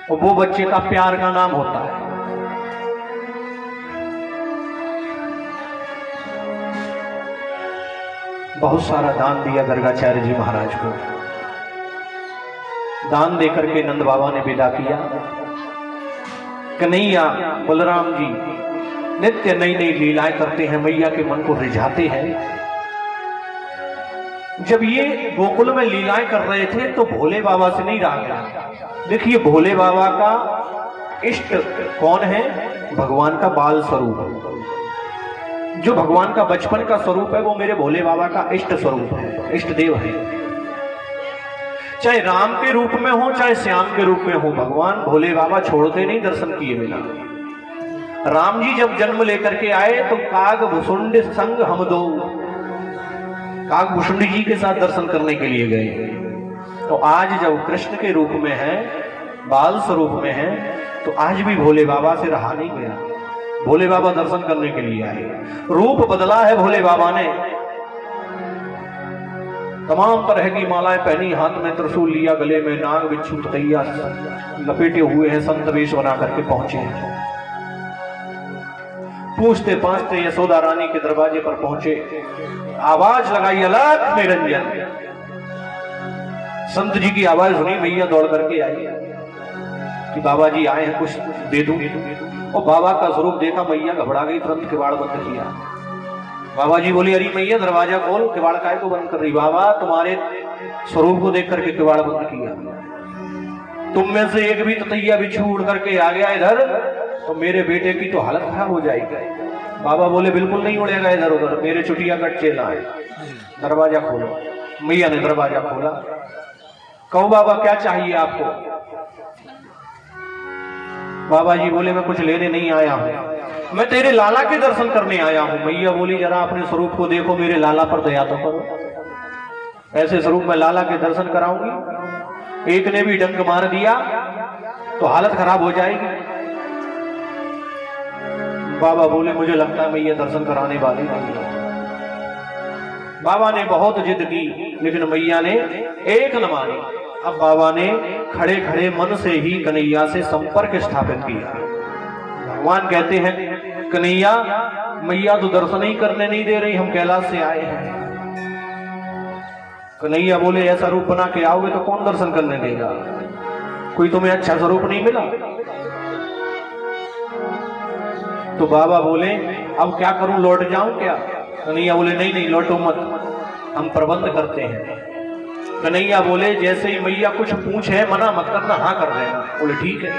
और वो बच्चे का प्यार का नाम होता है। बहुत सारा दान दिया गर्गाचार्य जी महाराज को। दान देकर के नंद बाबा ने विदा किया। कन्हैया बलराम जी नित्य नई नई लीलाएं करते हैं, मैया के मन को रिझाते हैं। जब ये गोकुल में लीलाएं कर रहे थे तो भोले बाबा से नहीं रहा गया। देखिए भोले बाबा का इष्ट कौन है? भगवान का बाल स्वरूप। जो भगवान का बचपन का स्वरूप है वो मेरे भोले बाबा का इष्ट स्वरूप है, इष्ट देव है। चाहे राम के रूप में हो चाहे श्याम के रूप में हो, भगवान भोले बाबा छोड़ते नहीं दर्शन किए बिना। राम जी जब जन्म लेकर के आए तो काग भुसुंड संग हम दो, काग भुसुंड जी के साथ दर्शन करने के लिए गए। तो आज जब कृष्ण के रूप में है, बाल स्वरूप में है, तो आज भी भोले बाबा से रहा नहीं गया। भोले बाबा दर्शन करने के लिए आए। रूप बदला है भोले बाबा ने। तमाम तरह की मालाएं पहनी, हाथ में त्रिशूल लिया, गले में नाग बिच्छू तैया लपेटे हुए हैं, संत वेश बना करके पहुंचे हैं। पूछते पाछते यशोदा रानी के दरवाजे पर पहुंचे, आवाज लगाई अलख निरंजन। संत जी की आवाज सुनी, मैया दौड़ करके आई कि बाबा जी आए हैं, कुछ दे दूं। और बाबा का स्वरूप देखा, मैया घबरा गई, तुरंत किवाड़ बंद किया। बाबा जी बोली अरे मैया दरवाजा खोल, किवाड़ काहे को बंद कर रही? बाबा तुम्हारे स्वरूप को देख करके किवाड़ बंद किया। तुम में से एक भी ततैया बिच्छू उड़ करके आ गया इधर तो मेरे बेटे की तो हालत खराब हो जाएगी। बाबा बोले बिल्कुल नहीं उड़ेगा इधर उधर, मेरे चुटिया कट चेला है, दरवाजा खोलो। मैया ने दरवाजा खोला। कहो बाबा क्या चाहिए आपको? बाबा जी बोले मैं कुछ लेने नहीं आया हूं, मैं तेरे लाला के दर्शन करने आया हूं। मैया बोली जरा अपने स्वरूप को देखो, मेरे लाला पर दया तो करो। ऐसे स्वरूप में लाला के दर्शन कराऊंगी? एक ने भी डंक मार दिया तो हालत खराब हो जाएगी। बाबा बोले मुझे लगता है मैया दर्शन कराने वाली नहीं है। बाबा ने बहुत जिद की लेकिन मैया ने एक न मानी। अब बाबा ने खड़े खड़े मन से ही कन्हैया से संपर्क स्थापित किया। भगवान कहते हैं कन्हैया मैया तो दर्शन ही करने नहीं दे रही, हम कैलाश से आए हैं। कन्हैया बोले ऐसा रूप बना के आओगे तो कौन दर्शन करने देगा? कोई तुम्हें अच्छा स्वरूप नहीं मिला? तो बाबा बोले अब क्या करूं, लौट जाऊं क्या? कन्हैया बोले नहीं नहीं लौटो मत, हम प्रबंध करते हैं। कन्हैया बोले जैसे ही मैया कुछ पूछे मना मत करना, हाँ कर देना। बोले ठीक है।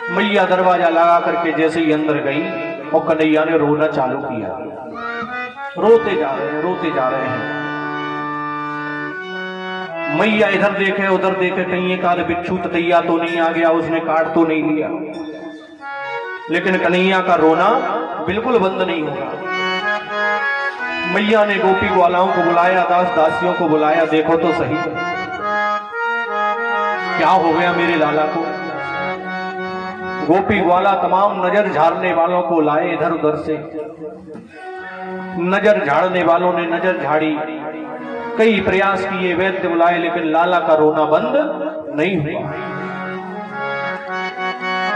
मैया दरवाजा लगा करके जैसे ही अंदर गई और कन्हैया ने रोना चालू किया। रोते जा रहे हैं, रोते जा रहे हैं। मैया इधर देखे उधर देखे, कहीं एक आध बिच्छू ततैया तो नहीं आ गया, उसने काट तो नहीं लिया, लेकिन कन्हैया का रोना बिल्कुल बंद नहीं हुआ। मैया ने गोपी ग्वालाओं को बुलाया, दास दासियों को बुलाया, देखो तो सही क्या हो गया मेरे लाला को। गोपी ग्वाला तमाम नजर झाड़ने वालों को लाए इधर उधर से। नजर झाड़ने वालों ने नजर झाड़ी, कई प्रयास किए, वैद्य बुलाए, लेकिन लाला का रोना बंद नहीं हुआ।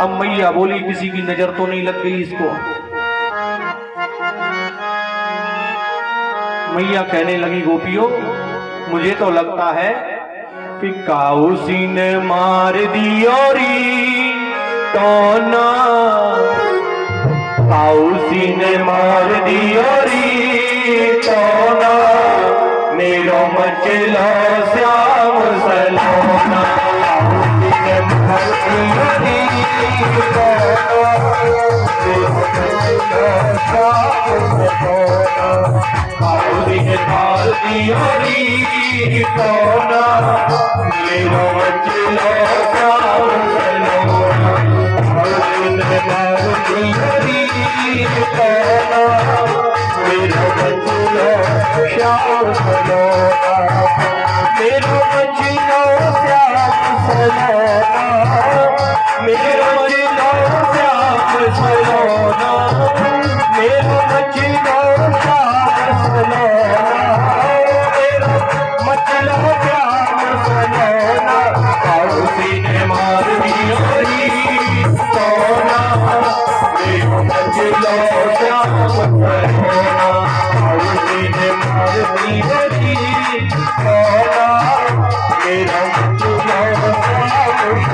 अब मैया बोली किसी की नजर तो नहीं लग गई इसको। मैया कहने लगी गोपियों, मुझे तो लगता है कि काउसी ने मार दियोरी टोना, काउसी ने मार दियोरी टोना, मेरो मचलो श्याम सलोना, काउसी ने मार दियोरी टोना, मेरो मचलो श्याम सलोना, काउसी ने मार दियोरी टोना, मेरो मचलो श्याम सलोना, काउसी ने मार दियोरी टोना, मेरो मचलो श्याम सलोना, मेरो मचलो श्याम सलोना, मेरो मचलो श्याम सलोना, मेरो मचलो श्याम सलोना, मेरो मचलो श्याम सलोना, काउसी ने मार दियोरी टोना, मेरो मचलो श्याम सलोना, काउसी ने मार दियोरी टोना, मेरो मचलो श्याम सलोना।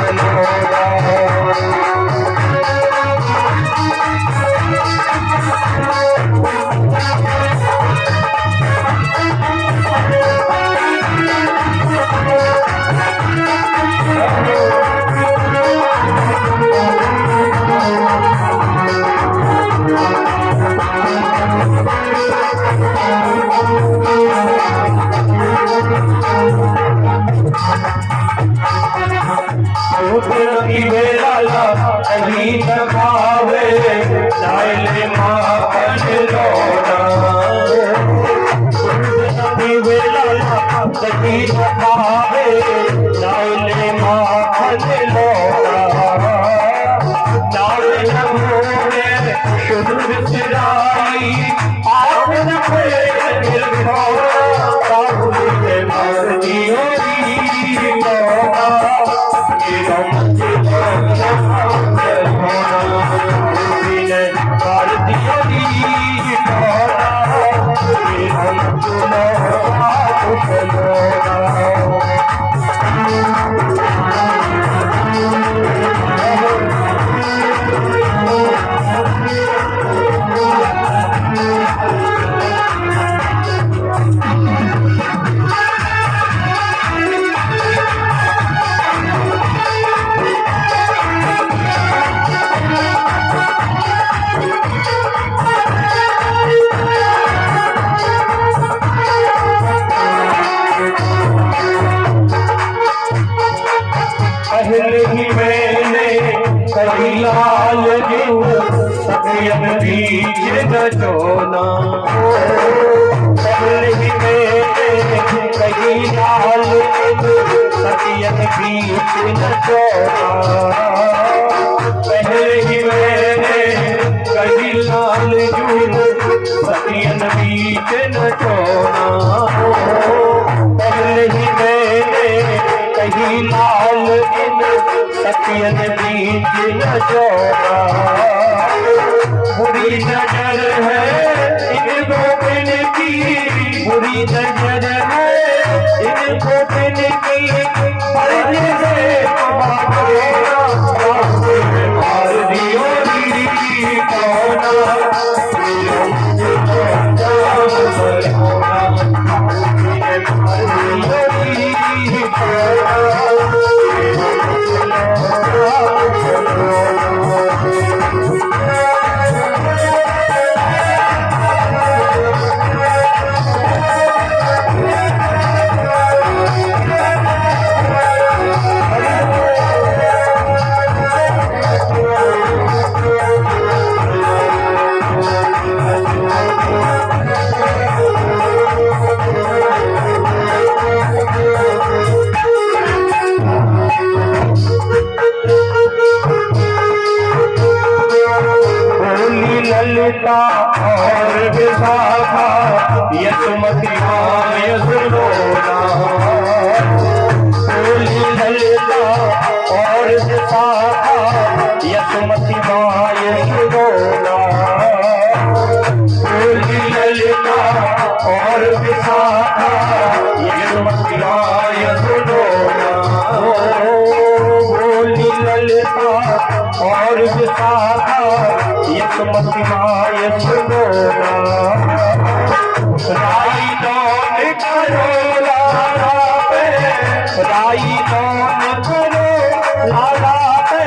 पहले ही मैंने कभी लाल सफेद बीच न चोना, पहले ही मैंने कभी लाल सफेद बीच न चोना, पहले ही मैंने कभी लाल सफेद बीच न चोना, पहले ही मैंने कहीं लाल इन सफेद बीच न चोरा, बुरी नजर है इन गोपिन की, बुरी नजर है इन गोपिन की, पढ़ने से मार दियोरी टोना, ललिता और विशाखा यशोमती माय सुलोना। बोली ललिता और विशाखा यशोमती माय सुलोना। बोली ललिता और विशाखा यशोमती माय सुलोना। बोली ललिता और विशाखा यशोमती माय सुलोना। राई नौन करो लाला पे, राई नौन करो लाला पे,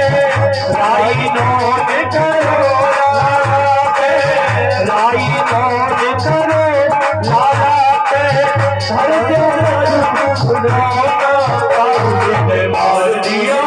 राई नौन करो लाला पे, राई नौन करो लाला पे। हर जगह मार दिया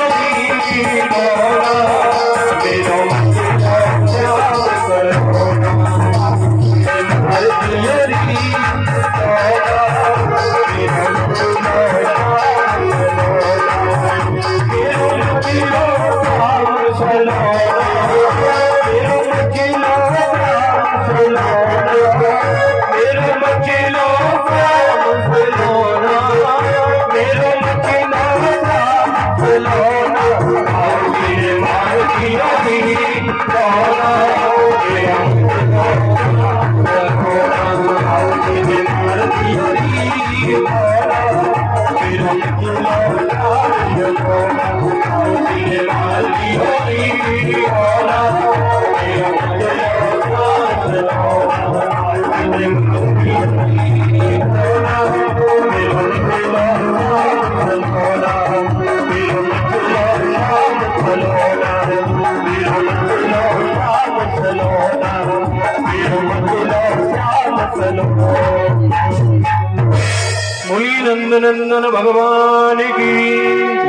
नंदन भगवान की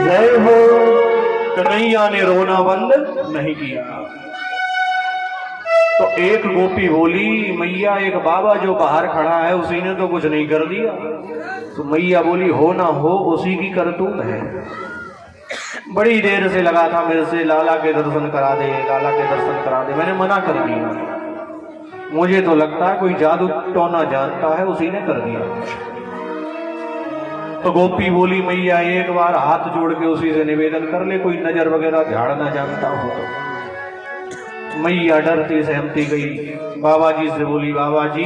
जय हो। कन्हैया ने रोना बंद नहीं किया तो एक गोपी बोली, मैया एक बाबा जो बाहर खड़ा है उसी ने तो कुछ नहीं कर दिया। तो मैया बोली, हो ना हो उसी की करतूत है। बड़ी देर से लगा था मेरे से, लाला के दर्शन करा दे, लाला के दर्शन करा दे। मैंने मना कर दिया। मुझे तो लगता है कोई जादू टोना जानता है, उसी ने कर दिया। तो गोपी बोली, मैया एक बार हाथ जोड़ के उसी से निवेदन कर ले, कोई नजर वगैरह झाड़ना जानता हो तो। मैया डरती सहमती गई, बाबा जी से बोली, बाबा जी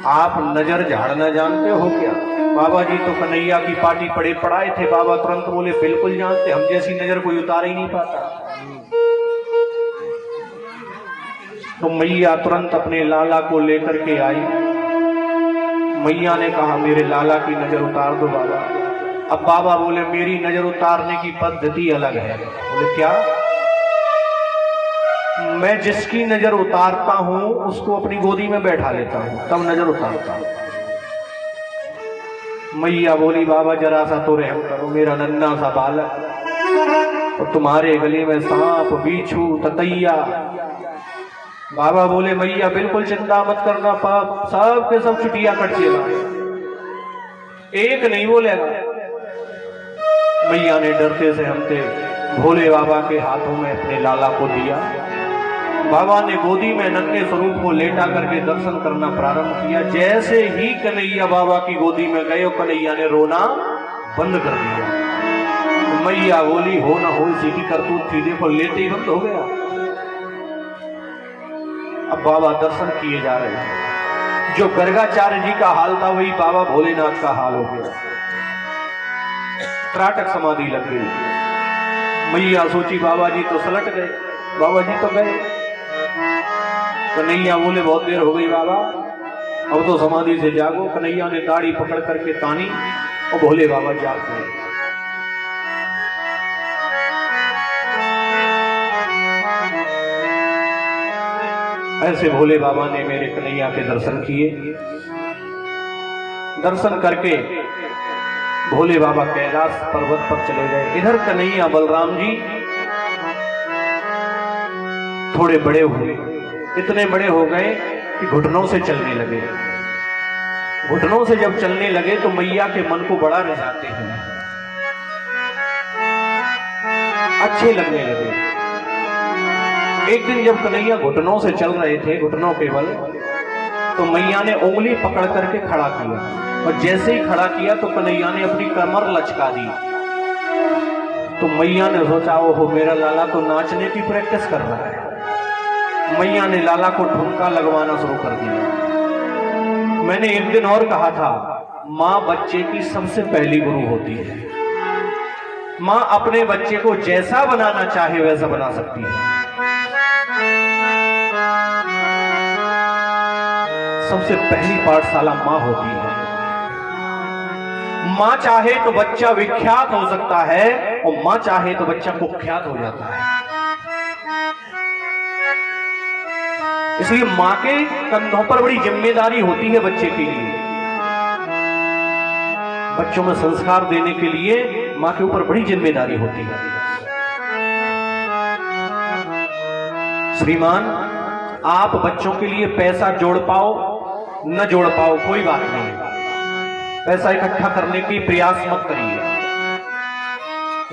आप नजर झाड़ना जानते हो क्या? बाबा जी तो कन्हैया की पार्टी पड़े पड़ाए थे। बाबा तुरंत बोले, बिल्कुल जानते, हम जैसी नजर कोई उतार ही नहीं पाता। तो मैया तुरंत अपने लाला को लेकर के आई। मैया ने कहा, मेरे लाला की नजर उतार दो बाबा। अब बाबा बोले, मेरी नजर उतारने की पद्धति अलग है। बोले क्या? मैं जिसकी नजर उतारता हूं उसको अपनी गोदी में बैठा लेता हूं, तब नजर उतारता हूं। मैया बोली, बाबा जरा सा तो रहम करो, मेरा नन्हा सा बालक और तुम्हारे गले में सांप बीछू ततैया। बाबा बोले, मैया बिल्कुल चिंता मत करना, पाप सब के सब छुट्टियां कट चला, एक नहीं बोलेगा। मैया ने डरते से हमते भोले बाबा के हाथों में अपने लाला को दिया। बाबा ने गोदी में नन्हे स्वरूप को लेटा करके दर्शन करना प्रारंभ किया। जैसे ही कन्हैया बाबा की गोदी में गए, कन्हैया ने रोना बंद कर दिया। तो मैया बोली, हो ना हो इसी की करतूत थी, देखो लेते ही बंद हो गया। अब बाबा दर्शन किए जा रहे हैं। जो गर्गाचार्य जी का हाल था वही बाबा भोलेनाथ का हाल हो गया। त्राटक समाधि लग गई। मैया सोची बाबा जी तो सलट गए, बाबा जी तो गए। कन्हैया बोले, बहुत देर हो गई बाबा, अब तो समाधि से जागो। कन्हैया ने दाढ़ी पकड़ करके तानी और भोले बाबा जाग गए। ऐसे भोले बाबा ने मेरे कन्हैया के दर्शन किए। दर्शन करके भोले बाबा कैलाश पर्वत पर चले गए। इधर कन्हैया बलराम जी थोड़े बड़े हुए, इतने बड़े हो गए कि घुटनों से चलने लगे। घुटनों से जब चलने लगे तो मैया के मन को बड़ा रिझाते हैं, अच्छे लगने लगे। एक दिन जब कन्हैया घुटनों से चल रहे थे, घुटनों के बल, तो मैया ने उंगली पकड़ करके खड़ा किया, और जैसे ही खड़ा किया तो कन्हैया ने अपनी कमर लचका दी। तो मैया ने सोचा, ओहो मेरा लाला तो नाचने की प्रैक्टिस कर रहा है। मैया ने लाला को ठुमका लगवाना शुरू कर दिया। मैंने एक दिन और कहा था, माँ बच्चे की सबसे पहली गुरु होती है। माँ अपने बच्चे को जैसा बनाना चाहे वैसा बना सकती है। सबसे पहली पाठशाला माँ होती है। माँ चाहे तो बच्चा विख्यात हो सकता है, और माँ चाहे तो बच्चा कुख्यात हो जाता है। इसलिए माँ के कंधों पर बड़ी जिम्मेदारी होती है बच्चे के लिए। बच्चों में संस्कार देने के लिए माँ के ऊपर बड़ी जिम्मेदारी होती है। श्रीमान, आप बच्चों के लिए पैसा जोड़ पाओ न जोड़ पाओ कोई बात नहीं, पैसा इकट्ठा करने की प्रयास मत करिए,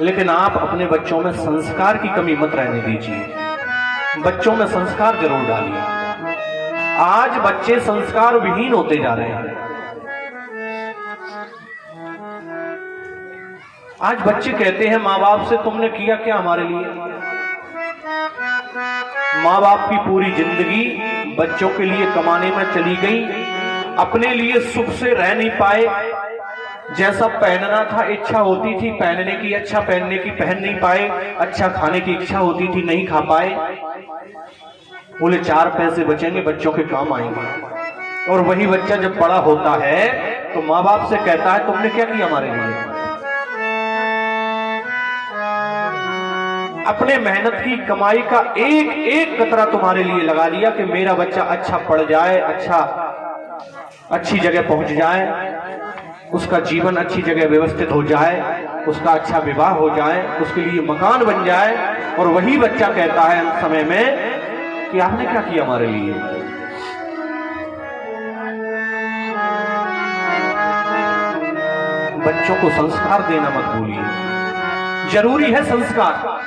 लेकिन आप अपने बच्चों में संस्कार की कमी मत रहने दीजिए। बच्चों में संस्कार जरूर डालिए। आज बच्चे संस्कार विहीन होते जा रहे हैं। आज बच्चे कहते हैं माँ बाप से, तुमने किया क्या हमारे लिए? माँ बाप की पूरी जिंदगी बच्चों के लिए कमाने में चली गई, अपने लिए सुख से रह नहीं पाए। जैसा पहनना था इच्छा होती थी पहनने की, अच्छा पहनने की पहन नहीं पाए, अच्छा खाने की इच्छा होती थी नहीं खा पाए। बोले 4 पैसे बचेंगे बच्चों के काम आएंगे। और वही बच्चा जब बड़ा होता है तो माँ बाप से कहता है, तुमने क्या किया हमारे लिए? अपने मेहनत की कमाई का एक एक कतरा तुम्हारे लिए लगा दिया कि मेरा बच्चा अच्छा पढ़ जाए, अच्छी जगह पहुंच जाए, उसका जीवन अच्छी जगह व्यवस्थित हो जाए, उसका अच्छा विवाह हो जाए, उसके लिए मकान बन जाए। और वही बच्चा कहता है उस समय में कि आपने क्या किया हमारे लिए? बच्चों को संस्कार देना मत भूलिए। जरूरी है संस्कार।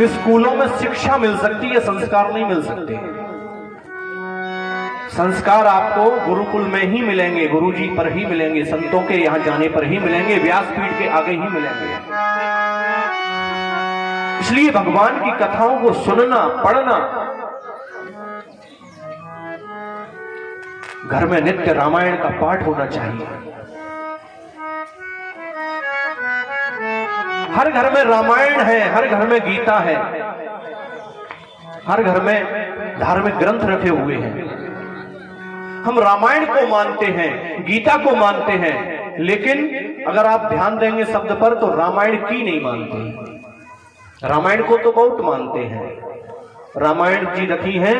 स्कूलों में शिक्षा मिल सकती है, संस्कार नहीं मिल सकते। संस्कार आपको गुरुकुल में ही मिलेंगे, गुरुजी पर ही मिलेंगे, संतों के यहां जाने पर ही मिलेंगे, व्यासपीठ के आगे ही मिलेंगे। इसलिए भगवान की कथाओं को सुनना, पढ़ना, घर में नित्य रामायण का पाठ होना चाहिए। हर घर में रामायण है, हर घर में गीता है, हर घर में धार्मिक ग्रंथ रखे हुए हैं। हम रामायण को मानते हैं, गीता को मानते हैं, लेकिन अगर आप ध्यान देंगे शब्द पर तो रामायण की नहीं मानते। रामायण को तो बहुत मानते हैं। रामायण जी रखी है,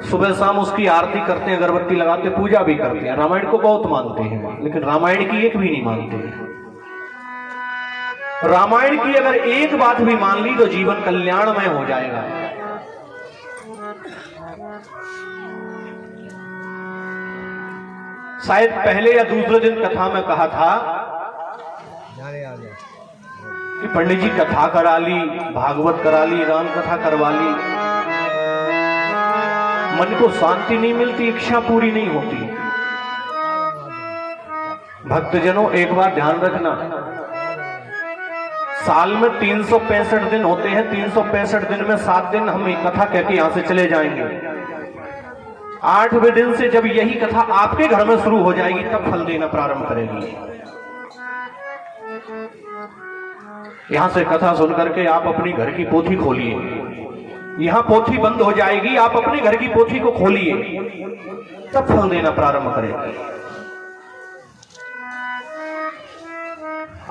सुबह शाम उसकी आरती करते हैं, अगरबत्ती लगाते, पूजा भी करते हैं। रामायण को बहुत मानते हैं, लेकिन रामायण की एक भी नहीं मानते हैं। रामायण की अगर एक बात भी मान ली तो जीवन कल्याणमय हो जाएगा। शायद पहले या दूसरे दिन कथा में कहा था कि पंडित जी कथा करा ली, भागवत करा ली, राम कथा करवा ली, मन को शांति नहीं मिलती, इच्छा पूरी नहीं होती। भक्तजनों, एक बात ध्यान रखना, साल में 365 दिन होते हैं। 365 दिन में 7 दिन हम एक कथा कह के यहां से चले जाएंगे। 8वें दिन से जब यही कथा आपके घर में शुरू हो जाएगी तब फल देना प्रारंभ करेगी। यहां से कथा सुन करके आप अपनी घर की पोथी खोलिए। यहां पोथी बंद हो जाएगी, आप अपने घर की पोथी को खोलिए, तब फल देना प्रारंभ करेगी।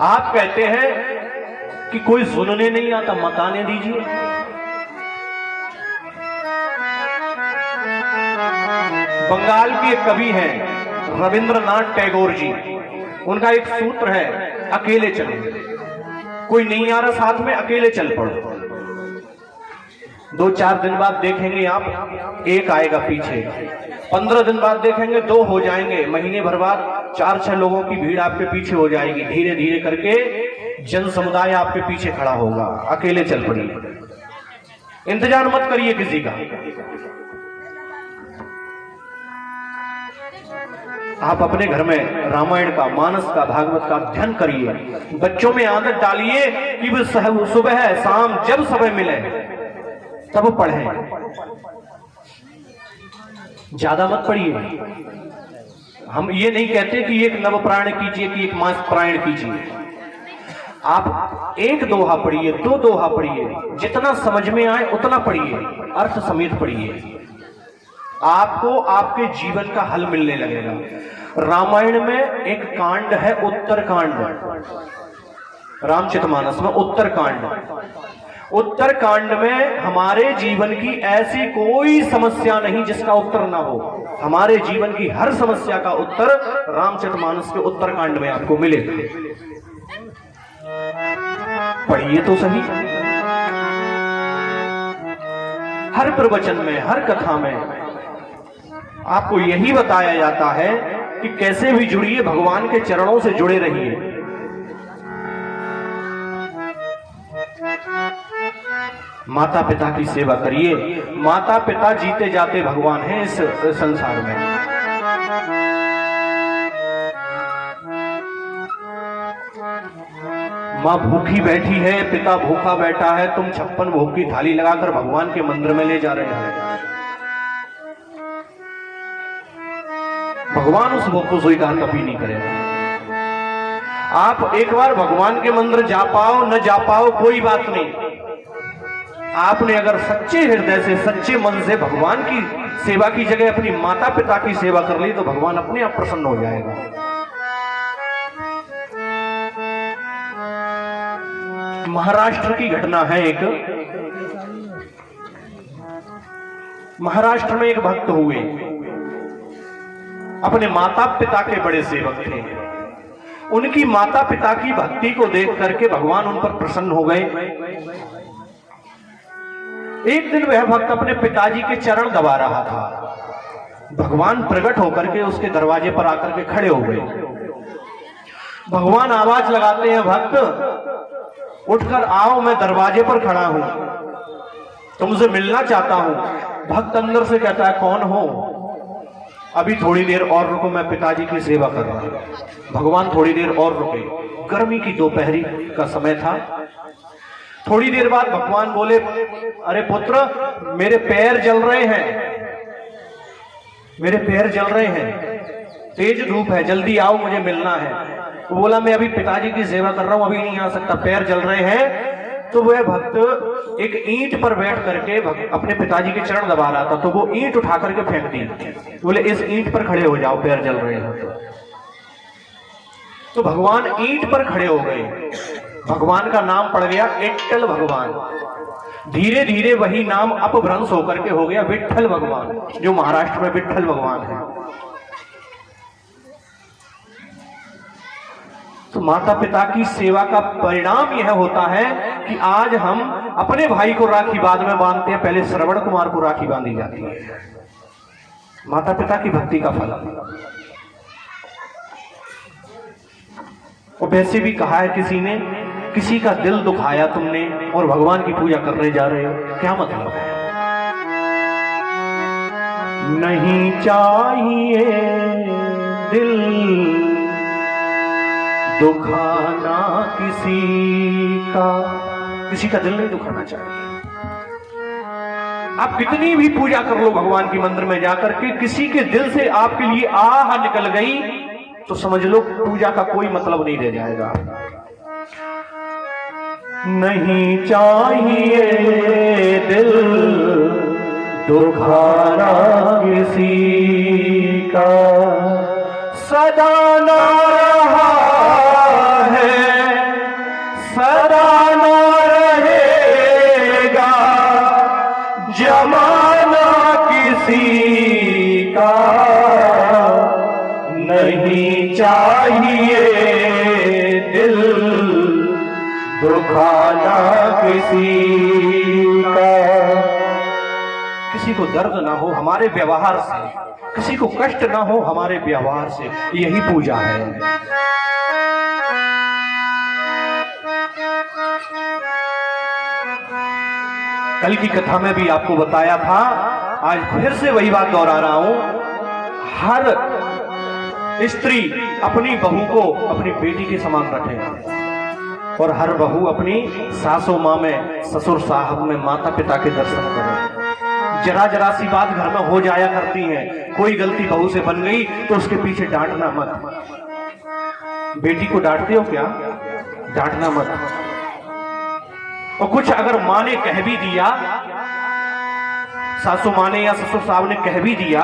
आप कहते हैं कि कोई सुनने नहीं आता, मत आने दीजिए। बंगाल के एक कवि हैं रविंद्रनाथ टैगोर जी, उनका एक सूत्र है, अकेले चलो। कोई नहीं आ रहा साथ में, अकेले चल पड़ो। 2-4 दिन बाद देखेंगे आप, एक आएगा पीछे। 15 दिन बाद देखेंगे 2 हो जाएंगे। महीने भर बाद 4-6 लोगों की भीड़ आपके पीछे हो जाएगी। धीरे धीरे करके जन समुदाय आपके पीछे खड़ा होगा, अकेले चल पड़िए, इंतजार मत करिए किसी का। आप अपने घर में रामायण का, मानस का, भागवत का अध्ययन करिए। बच्चों में आदत डालिए कि वो सुबह शाम जब समय मिले तब पढ़ें, ज्यादा मत पढ़िए। हम ये नहीं कहते कि एक नवपारायण कीजिए कि एक मास पारायण कीजिए। आप एक दोहा पढ़िए, दो दोहा पढ़िए, जितना समझ में आए उतना पढ़िए, अर्थ समेत पढ़िए। आपको आपके जीवन का हल मिलने लगेगा। रामायण में एक कांड है उत्तरकांड, रामचरितमानस में उत्तरकांड। उत्तरकांड में हमारे जीवन की ऐसी कोई समस्या नहीं जिसका उत्तर ना हो। हमारे जीवन की हर समस्या का उत्तर रामचरितमानस के उत्तरकांड में आपको मिलेगा। पढ़िए तो सही। हर प्रवचन में, हर कथा में आपको यही बताया जाता है कि कैसे भी जुड़िए, भगवान के चरणों से जुड़े रहिए। माता पिता की सेवा करिए। माता पिता जीते जाते भगवान हैं इस संसार में। माँ भूखी बैठी है, पिता भूखा बैठा है, तुम 56 भोग की थाली लगाकर भगवान के मंदिर में ले जा रहे हैं। भगवान उस भोग को स्वीकार कभी नहीं करेगा। आप एक बार भगवान के मंदिर जा पाओ न जा पाओ कोई बात नहीं, आपने अगर सच्चे हृदय से, सच्चे मन से भगवान की सेवा की जगह अपनी माता पिता की सेवा कर ली तो भगवान अपने आप प्रसन्न हो जाएगा। महाराष्ट्र की घटना है एक। महाराष्ट्र में एक भक्त हुए, अपने माता पिता के बड़े सेवक थे। उनकी माता पिता की भक्ति को देख करके भगवान उन पर प्रसन्न हो गए। एक दिन वह भक्त अपने पिताजी के चरण दबा रहा था। भगवान प्रकट होकर के उसके दरवाजे पर आकर के खड़े हो गए। भगवान आवाज लगाते हैं, भक्त उठकर आओ, मैं दरवाजे पर खड़ा हूं, तुमसे मिलना चाहता हूं। भक्त अंदर से कहता है, कौन हो? अभी थोड़ी देर और रुको, मैं पिताजी की सेवा कर रहा हूं। भगवान थोड़ी देर और रुके। गर्मी की दोपहरी का समय था। थोड़ी देर बाद भगवान बोले, अरे पुत्र, मेरे पैर जल रहे हैं, मेरे पैर जल रहे हैं, तेज धूप है, जल्दी आओ, मुझे मिलना है। वो बोला, मैं अभी पिताजी की सेवा कर रहा हूं, अभी नहीं आ सकता, पैर जल रहे हैं। तो वह भक्त एक ईंट पर बैठ करके अपने पिताजी के चरण दबा रहा था, तो वो ईंट उठा करके फेंक दी। बोले, इस ईंट पर खड़े हो जाओ, पैर जल रहे हैं। तो भगवान ईंट पर खड़े हो गए। भगवान का नाम पड़ गया विट्ठल भगवान। धीरे धीरे वही नाम अपभ्रंश होकर के हो गया विट्ठल भगवान, जो महाराष्ट्र में विट्ठल भगवान है। तो माता पिता की सेवा का परिणाम यह होता है कि आज हम अपने भाई को राखी बाद में बांधते हैं, पहले श्रवण कुमार को राखी बांधी जाती है। माता पिता की भक्ति का फल। और वैसे भी कहा है किसी ने, किसी का दिल दुखाया तुमने और भगवान की पूजा करने जा रहे हो, क्या मतलब है? नहीं चाहिए दिल दुखाना किसी का दिल नहीं दुखाना चाहिए। आप कितनी भी पूजा कर लो भगवान की मंदिर में जाकर के, किसी के दिल से आपके लिए आह निकल गई तो समझ लो पूजा का कोई मतलब नहीं रह जाएगा। नहीं चाहिए दिल दुखाना किसी का, सदा ना रहा है, सदा ना रहेगा जमाना किसी का। नहीं चाहिए दिल दुखाना किसी का। किसी को दर्द ना हो हमारे व्यवहार से, किसी को कष्ट ना हो हमारे व्यवहार से, यही पूजा है। कल की कथा में भी आपको बताया था, आज फिर से वही बात दोहरा रहा हूं। हर स्त्री अपनी बहू को अपनी बेटी के समान रखे और हर बहू अपनी सासू माँ में, ससुर साहब में, माता पिता के दर्शन करे। जरा जरा सी बात घर में हो जाया करती है, कोई गलती बहू से बन गई तो उसके पीछे डांटना मत। बेटी को डांटते हो क्या? डांटना मत। और कुछ अगर माँ ने कह भी दिया, सासू माँ ने या ससुर साहब ने कह भी दिया,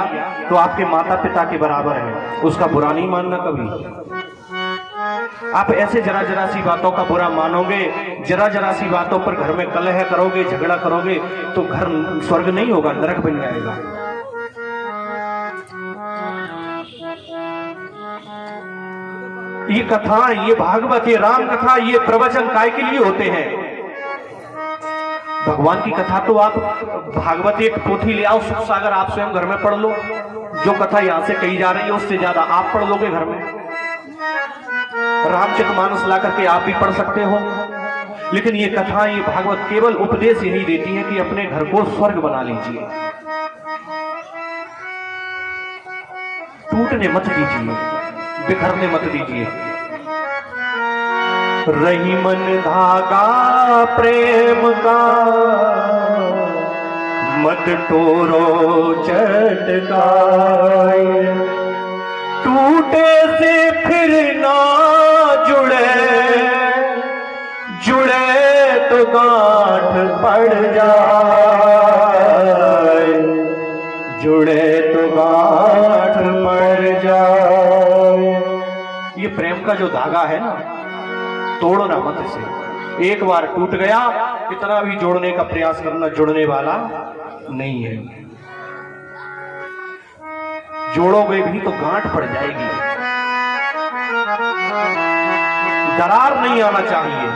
तो आपके माता पिता के बराबर है, उसका बुरा नहीं मानना कभी। आप ऐसे जरा जरा सी बातों का बुरा मानोगे, जरा जरा सी बातों पर घर में कलह करोगे, झगड़ा करोगे, तो घर स्वर्ग नहीं होगा, नरक बन जाएगा। ये कथा, ये भागवत, ये राम कथा, ये प्रवचन काय के लिए होते हैं? भगवान की कथा तो आप भागवत एक पोथी ले आओ, सुख सागर आप स्वयं घर में पढ़ लो। जो कथा यहां से कही जा रही है उससे ज्यादा आप पढ़ लोगे घर में। रामचरितमानस ला करके आप भी पढ़ सकते हो। लेकिन ये कथा, ये भागवत केवल उपदेश यही देती है कि अपने घर को स्वर्ग बना लीजिए, टूटने मत दीजिए, बिखरने मत दीजिए। रही मन धागा प्रेम का, मत तोरो चटकाए, टूटे से फिर ना जुड़े, जुड़े तो गांठ पड़ जाए, जुड़े तो गांठ पड़ जाए। ये प्रेम का जो धागा है ना, तोड़ना मत इसे। एक बार टूट गया, कितना भी जोड़ने का प्रयास करना, जुड़ने वाला नहीं है। जोड़ोगे भी तो गांठ पड़ जाएगी। दरार नहीं आना चाहिए।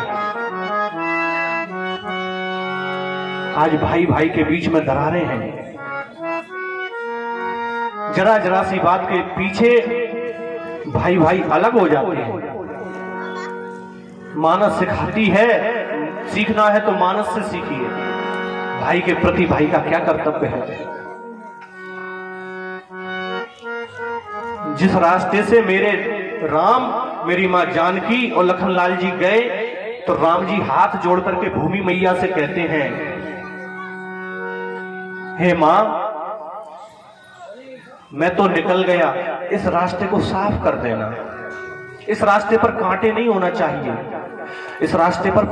आज भाई भाई के बीच में दरारें हैं। जरा जरा सी बात के पीछे भाई भाई अलग हो जाते हैं। मानस सिखाती है, सीखना है तो मानस से सीखिए। भाई के प्रति भाई का क्या कर्तव्य है। जिस रास्ते से मेरे राम, मेरी मां जानकी और लखनलाल जी गए, तो राम जी हाथ जोड़ करके भूमि मैया से कहते हैं, हे मां, मैं तो निकल गया, इस रास्ते को साफ कर देना। इस रास्ते पर कांटे नहीं होना चाहिए, इस रास्ते पर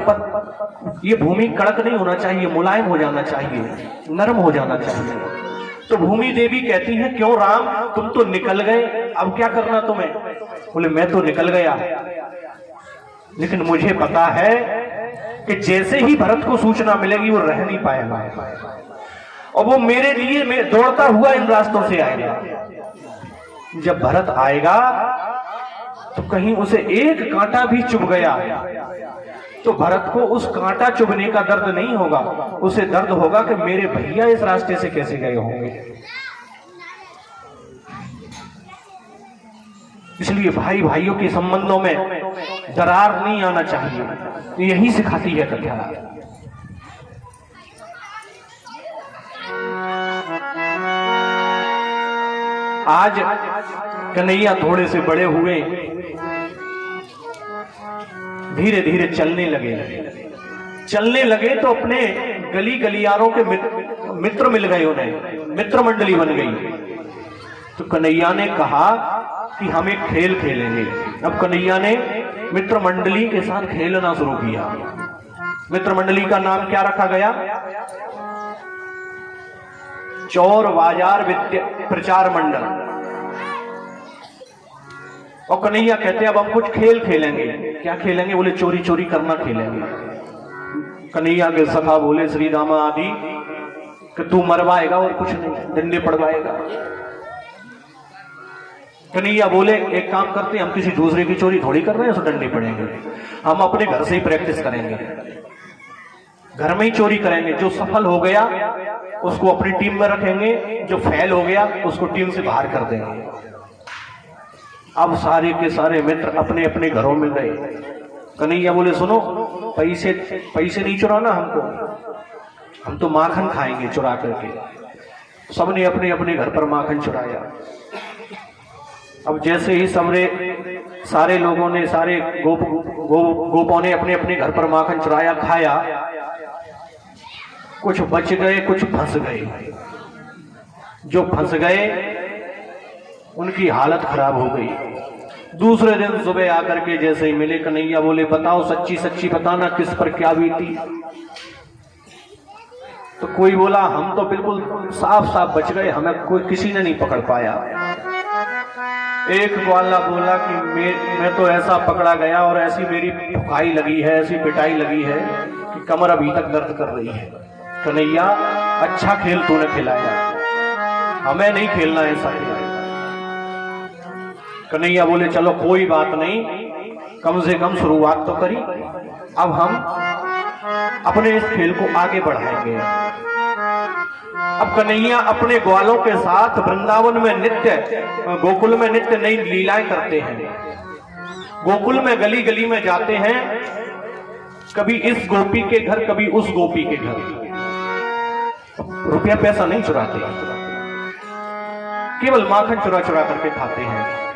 ये भूमि कड़क नहीं होना चाहिए, मुलायम हो जाना चाहिए, नरम हो जाना चाहिए। तो भूमि देवी कहती है, क्यों राम, तुम तो निकल गए, अब क्या करना तुम्हें? बोले, मैं तो निकल गया, लेकिन मुझे पता है कि जैसे ही भरत को सूचना मिलेगी वो रह नहीं पाएगा, और वो मेरे लिए मैं दौड़ता हुआ इन रास्तों से आएगा। जब भरत आएगा तो कहीं उसे एक कांटा भी चुभ गया तो भरत को उस कांटा चुभने का दर्द नहीं होगा, उसे दर्द होगा कि मेरे भैया इस रास्ते से कैसे गए होंगे। इसलिए भाई भाइयों के संबंधों में दरार नहीं आना चाहिए, यही सिखाती है कथा। आज कन्हैया थोड़े से बड़े हुए, धीरे धीरे चलने लगे तो अपने गली गलियारों के मित्र मिल गए, उन्हें मित्र मंडली बन गई। तो कन्हैया ने कहा कि हम एक खेल खेलेंगे। अब कन्हैया ने मित्र मंडली के साथ खेलना शुरू किया। मित्र मंडली का नाम क्या रखा गया? चोर बाजार विद्या प्रचार मंडल। और कन्हैया कहते हैं अब हम कुछ खेल खेलेंगे। क्या खेलेंगे? बोले चोरी चोरी करना खेलेंगे। कन्हैया के सखा बोले श्री रामा आदि कि तू मरवाएगा और कुछ नहीं, डंडे पड़वाएगा। कन्हैया बोले एक काम करते हैं, हम किसी दूसरे की चोरी थोड़ी कर रहे हैं, तो डंडे पड़ेंगे, हम अपने घर से ही प्रैक्टिस करेंगे, घर में ही चोरी करेंगे। जो सफल हो गया उसको अपनी टीम में रखेंगे, जो फेल हो गया उसको टीम से बाहर कर देंगे। अब सारे के सारे मित्र अपने अपने घरों में गए। कन्हैया बोले सुनो, पैसे नहीं चुराना हमको, हम तो माखन खाएंगे चुरा करके। सबने अपने अपने घर पर माखन चुराया। अब जैसे ही सारे लोगों ने, सारे गोपों ने अपने अपने घर पर माखन चुराया, खाया। कुछ बच गए, कुछ फंस गए। जो फंस गए उनकी हालत खराब हो गई। दूसरे दिन सुबह आकर के जैसे ही मिले, कन्हैया बोले बताओ सच्ची सच्ची बताना किस पर क्या बीती। तो कोई बोला हम तो बिल्कुल साफ साफ बच गए, हमें कोई किसी ने नहीं पकड़ पाया। एक वाला बोला कि मैं तो ऐसा पकड़ा गया और ऐसी मेरी फुकाई लगी है, ऐसी पिटाई लगी है कि कमर अभी तक दर्द कर रही है। कन्हैया अच्छा खेल तूने खिलाया, हमें नहीं खेलना ऐसा खेल। कन्हैया बोले चलो कोई बात नहीं, कम से कम शुरुआत तो करी, अब हम अपने इस खेल को आगे बढ़ाएंगे। अब कन्हैया अपने ग्वालों के साथ वृंदावन में नित्य, गोकुल में नित्य नई लीलाएं करते हैं। गोकुल में गली गली में जाते हैं, कभी इस गोपी के घर, कभी उस गोपी के घर। रुपया पैसा नहीं चुराते, केवल माखन चुरा चुरा करके खाते हैं।